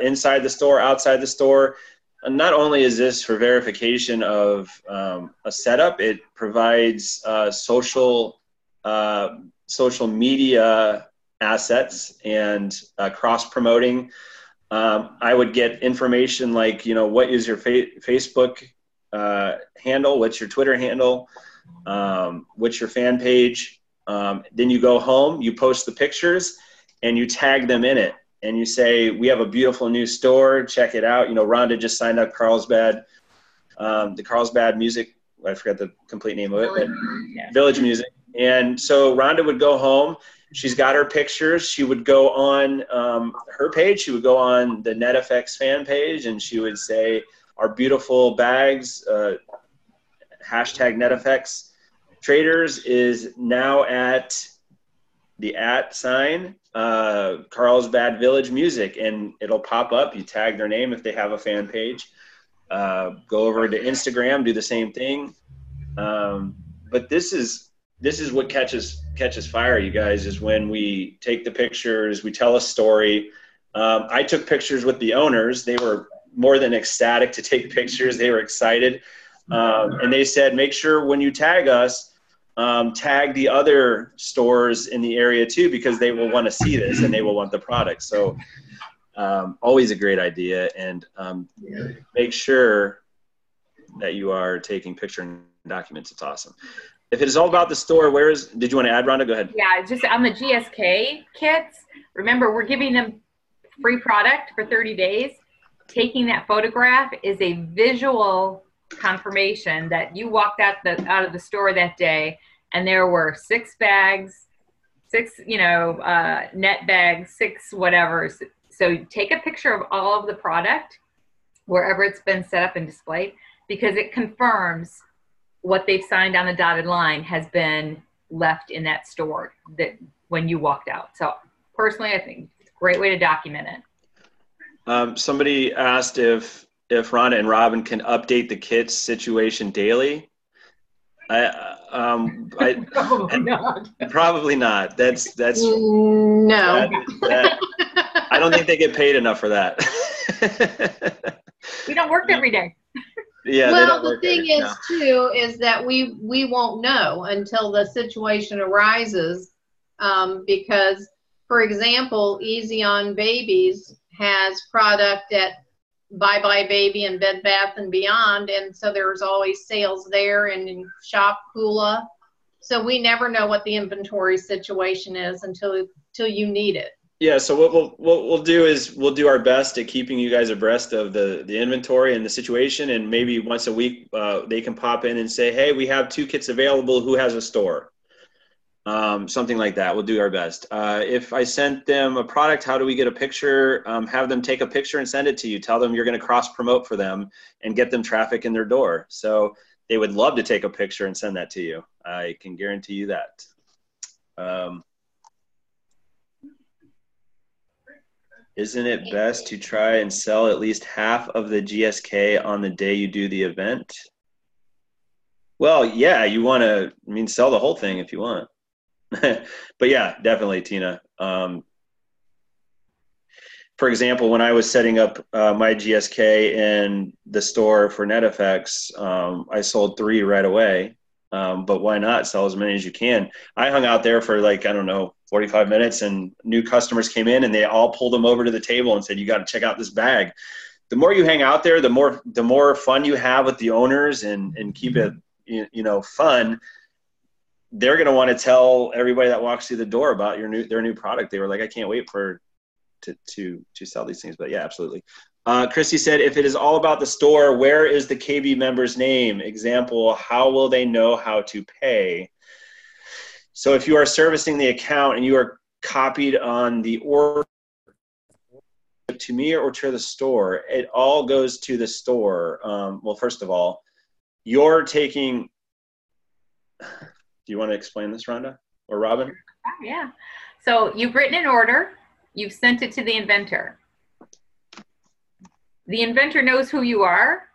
inside the store, outside the store. And not only is this for verification of a setup, it provides social media assets and cross-promoting. I would get information like, what is your Facebook handle? What's your Twitter handle? What's your fan page? Then you go home, you post the pictures, and you tag them in it. And you say, we have a beautiful new store. Check it out. Rhonda just signed up Carlsbad, the Carlsbad Music. I forgot the complete name of it. But Village Music. And so Rhonda would go home. She's got her pictures. She would go on her page. She would go on the NetFX fan page, and she would say, our beautiful bags, hashtag NetFX Traders is now at the @ Carlsbad Village Music, and it'll pop up. You tag their name if they have a fan page. Go over to Instagram, do the same thing. But this is what catches fire, you guys, is when we take the pictures, we tell a story. I took pictures with the owners. They were more than ecstatic to take pictures. They were excited. And they said, make sure when you tag us, tag the other stores in the area too, because they will want to see this and they will want the product. So always a great idea. And make sure that you are taking picture and documents. It's awesome. If it is all about the store, did you want to add, Rhonda? Go ahead. Yeah, just on the GSK kits, remember we're giving them free product for 30 days. Taking that photograph is a visual confirmation that you walked out of the store that day and there were 6 bags, 6, net bags, 6 whatever. So take a picture of all of the product wherever it's been set up and displayed, because it confirms what they've signed on the dotted line has been left in that store that when you walked out. So personally, I think it's a great way to document it. Somebody asked if Rhonda and Robin can update the kits situation daily. Probably not. Probably not. That's no. I don't think they get paid enough for that. We don't work every day. Yeah. Well, the thing is too is that we won't know until the situation arises, because, for example, Easy on Babies has product at Bye Bye Baby and Bed Bath and Beyond, and so there's always sales there and in Shop Kula. So we never know what the inventory situation is until you need it. Yeah, so what we'll do is we'll do our best at keeping you guys abreast of the inventory and the situation, and maybe once a week they can pop in and say, hey, we have 2 kits available, who has a store? Something like that. We'll do our best. If I sent them a product, how do we get a picture? Have them take a picture and send it to you. Tell them you're going to cross promote for them and get them traffic in their door. So they would love to take a picture and send that to you. I can guarantee you that. Isn't it best to try and sell at least half of the GSK on the day you do the event? Well, yeah, you want to, sell the whole thing if you want. But yeah, definitely, Tina. For example, when I was setting up my GSK in the store for NetFX, I sold 3 right away. But why not sell as many as you can? I hung out there for 45 minutes, and new customers came in and they all pulled them over to the table and said, you got to check out this bag. The more you hang out there, the more fun you have with the owners and keep it, fun. They're going to want to tell everybody that walks through the door about their new product. They were like, I can't wait to sell these things. But yeah, absolutely. Christy said, if it is all about the store, where is the KB member's name? Example, how will they know how to pay? So if you are servicing the account and you are copied on the order to me or to the store, it all goes to the store. Well, first of all, you're taking, do you want to explain this, Rhonda or Robin? Yeah. So you've written an order, you've sent it to the inventor. The inventor knows who you are,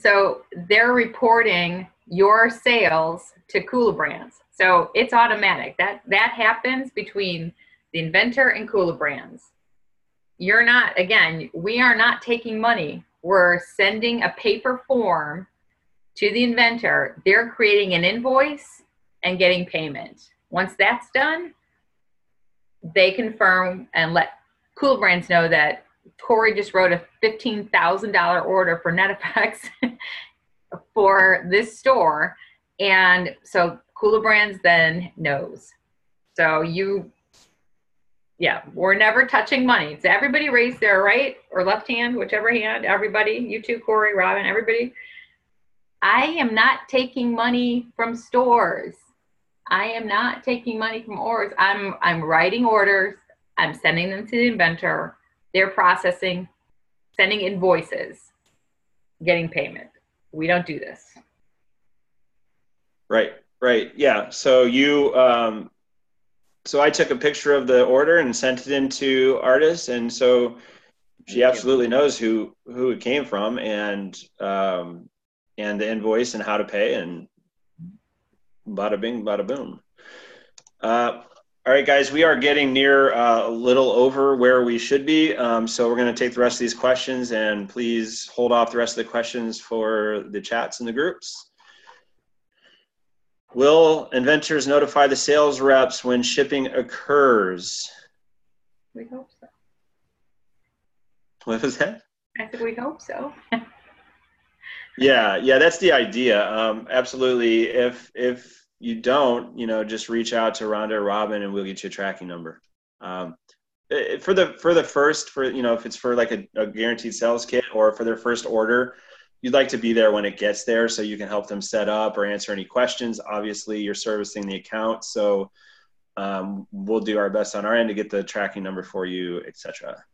so they're reporting your sales to Kula Brands. So it's automatic. That happens between the inventor and Kula Brands. You're not, again, we are not taking money. We're sending a paper form to the inventor. They're creating an invoice and getting payment. Once that's done, they confirm and let Kula Brands know that Corey just wrote a $15,000 order for NetFX for this store. And so Kula Brands then knows. So we're never touching money. So everybody raise their right or left hand, whichever hand, everybody, you too, Corey, Robin, everybody. I am not taking money from stores. I am not taking money from orders. I'm writing orders. I'm sending them to the inventor. They're processing, sending invoices, getting payment. We don't do this. Right. Yeah. So so I took a picture of the order and sent it into Artis, and so she absolutely knows who it came from and the invoice and how to pay, and bada bing, bada boom. All All right, guys, we are getting near a little over where we should be. So we're going to take the rest of these questions, and please hold off the rest of the questions for the chats and the groups. Will inventors notify the sales reps when shipping occurs? We hope so. What was that? I said we hope so. Yeah, that's the idea. Absolutely. If you don't, just reach out to Rhonda or Robin, and we'll get you a tracking number. For the first, if it's for like a guaranteed sales kit or for their first order, you'd like to be there when it gets there so you can help them set up or answer any questions. Obviously, you're servicing the account, so we'll do our best on our end to get the tracking number for you, etc.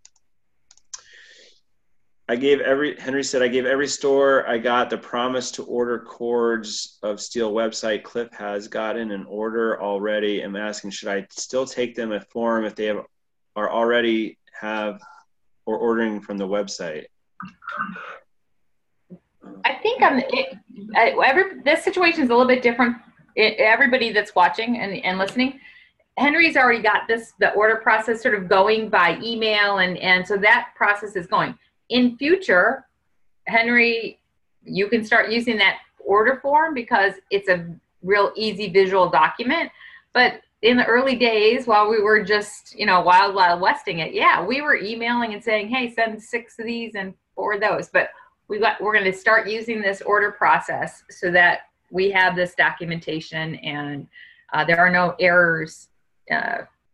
Henry said, I gave every store I got the promise to order cords of steel website. Cliff has gotten an order already. I'm asking, should I still take them a form if they are already have or ordering from the website? I think this situation is a little bit different. Everybody that's watching and listening, Henry's already got the order process sort of going by email, and so that process is going. In future, Henry, you can start using that order form because it's a real easy visual document. But in the early days, while we were just, wild westing it, yeah, we were emailing and saying, hey, send 6 of these and 4 of those. But we're going to start using this order process so that we have this documentation and there are no errors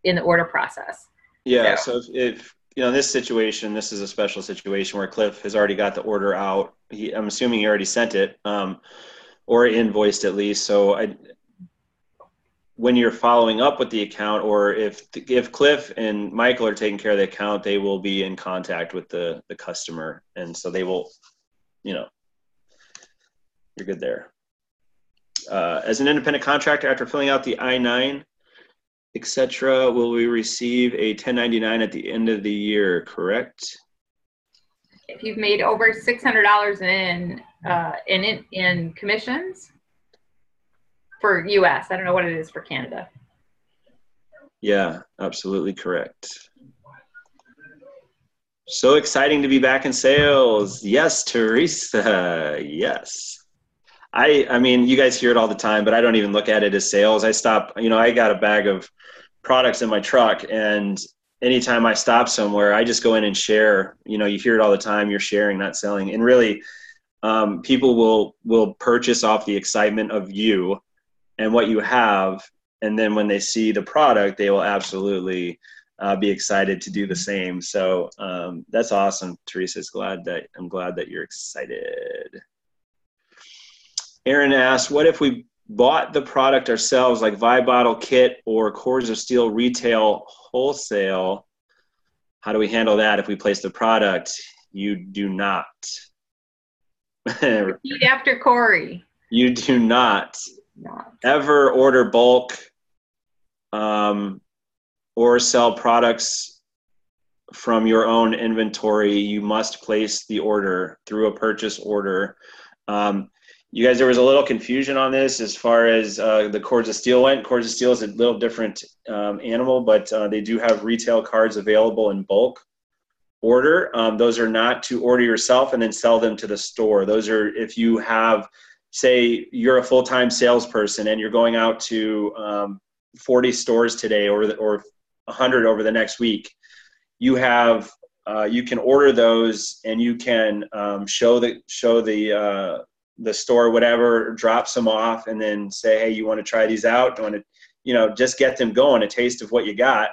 in the order process. Yeah, so if in this situation, this is a special situation where Cliff has already got the order out. I'm assuming he already sent it or invoiced at least. So when you're following up with the account, or if Cliff and Michael are taking care of the account, they will be in contact with the customer. And so they will, you're good there. As an independent contractor, after filling out the I-9, etc., will we receive a 1099 at the end of the year, correct? If you've made over $600 in commissions for US, I don't know what it is for Canada. Yeah, absolutely correct. So exciting to be back in sales. Yes, Teresa, yes. I mean, you guys hear it all the time, but I don't even look at it as sales. I stop, I got a bag of products in my truck, and anytime I stop somewhere, I just go in and share. You hear it all the time. You're sharing, not selling. And really, people will purchase off the excitement of you and what you have. And then when they see the product, they will absolutely be excited to do the same. So that's awesome, Teresa. I'm glad that you're excited. Aaron asked, what if we bought the product ourselves, like Vibe Bottle Kit or Cords of Steel retail wholesale? How do we handle that if we place the product? You do not. Repeat after Corey. You do not ever order bulk or sell products from your own inventory. You must place the order through a purchase order. You guys, there was a little confusion on this as far as the Cords of Steel went. Cords of Steel is a little different animal, but they do have retail cards available in bulk order. Those are not to order yourself and then sell them to the store. Those are if you have, say, you're a full-time salesperson and you're going out to 40 stores today or 100 over the next week. You have you can order those and you can show the store, whatever, drops them off and then say, hey, you want to try these out? You want to, just get them going, a taste of what you got.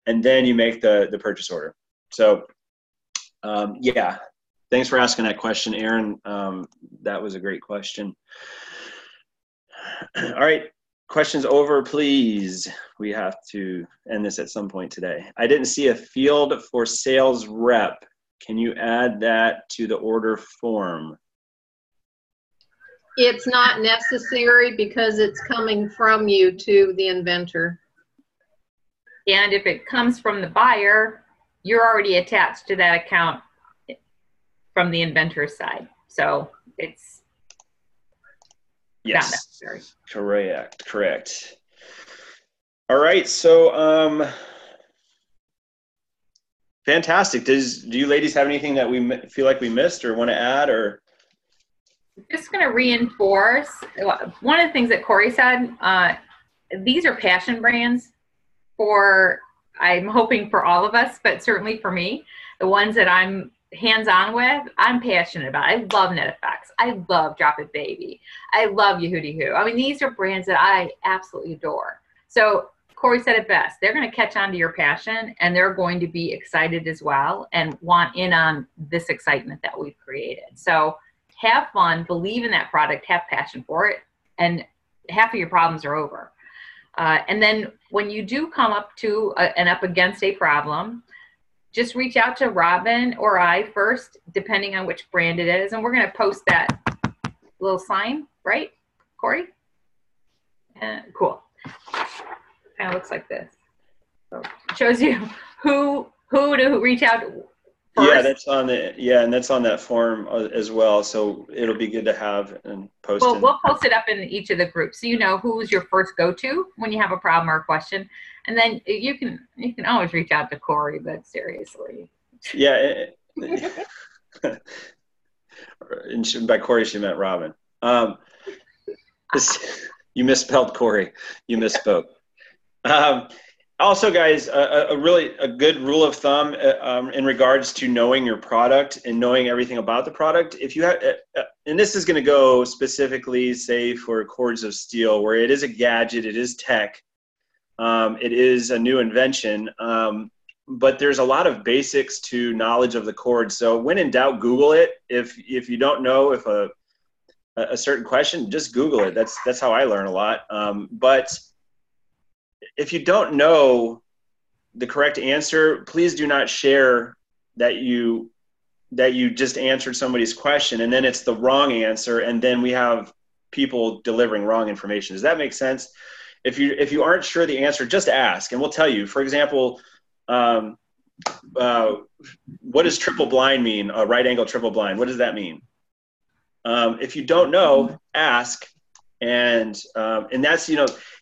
And then you make the purchase order. So, yeah, thanks for asking that question, Aaron. That was a great question. All right, questions over, please. We have to end this at some point today. I didn't see a field for sales rep. Can you add that to the order form? It's not necessary because it's coming from you to the inventor. And if it comes from the buyer, you're already attached to that account from the inventor's side. So it's not necessary. Correct. All right. So, fantastic. Do you ladies have anything that we feel like we missed or want to add, or? Just going to reinforce one of the things that Corey said. These are passion brands for, I'm hoping for all of us, but certainly for me, the ones that I'm hands-on with, I'm passionate about. I love NetFX. I love Drop It Baby. I love Yehudi Who. I mean, these are brands that I absolutely adore. So Corey said it best. They're going to catch on to your passion, and they're going to be excited as well and want in on this excitement that we've created. So have fun, believe in that product, have passion for it, and half of your problems are over. And then when you do come up to and up against a problem, just reach out to Robin or I first, depending on which brand it is. And we're going to post that little sign, right, Corey? Cool. Kind of looks like this. So it shows you who to reach out to. First. Yeah, and that's on that form as well. So it'll be good to have and post. Well, we'll post it up in each of the groups, so you know who's your first go-to when you have a problem or a question, and then you can always reach out to Corey. But seriously, yeah. And by Corey, she meant Robin. You misspelled Corey. You misspoke. Also, guys, a good rule of thumb in regards to knowing your product and knowing everything about the product. If you have, and this is going to go specifically, say, for cords of steel, where it is a gadget, it is tech, it is a new invention, but there's a lot of basics to knowledge of the cord. So when in doubt, Google it. If you don't know if a certain question, just Google it. That's how I learn a lot. But if you don't know the correct answer, please do not share that you just answered somebody's question and then it's the wrong answer, and then we have people delivering wrong information. Does that make sense? If you aren't sure the answer, just ask and we'll tell you. For example, what does triple blind mean? A right angle triple blind. What does that mean? If you don't know, ask. And that's,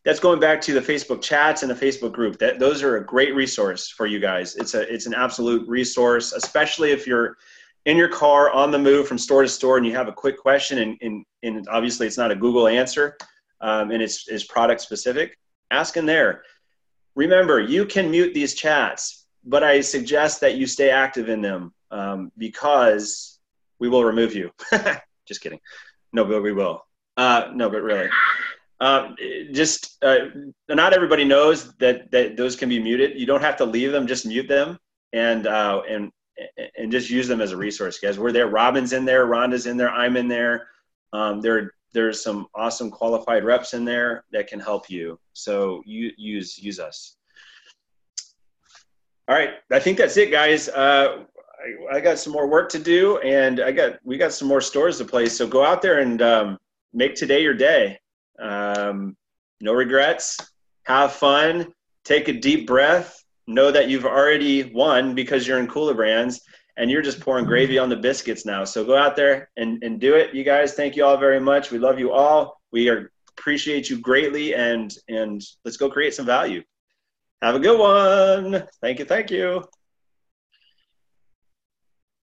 that's going back to the Facebook chats and the Facebook group. Those are a great resource for you guys. It's an absolute resource, especially if you're in your car on the move from store to store and you have a quick question and obviously it's not a Google answer and it's product specific. Ask in there. Remember, you can mute these chats, but I suggest that you stay active in them because we will remove you. Just kidding. No, but we will. No, but really, not everybody knows that those can be muted. You don't have to leave them; just mute them and just use them as a resource, guys. We're there. Robin's in there, Rhonda's in there, I'm in there. There's some awesome qualified reps in there that can help you. So you use us. All right, I think that's it, guys. I got some more work to do, and we got some more stores to place. So go out there and make today your day. No regrets. Have fun. Take a deep breath. Know that you've already won because you're in Kula Brands, and you're just pouring gravy on the biscuits now. So go out there and do it. You guys, thank you all very much. We love you all. We appreciate you greatly, and let's go create some value. Have a good one. Thank you.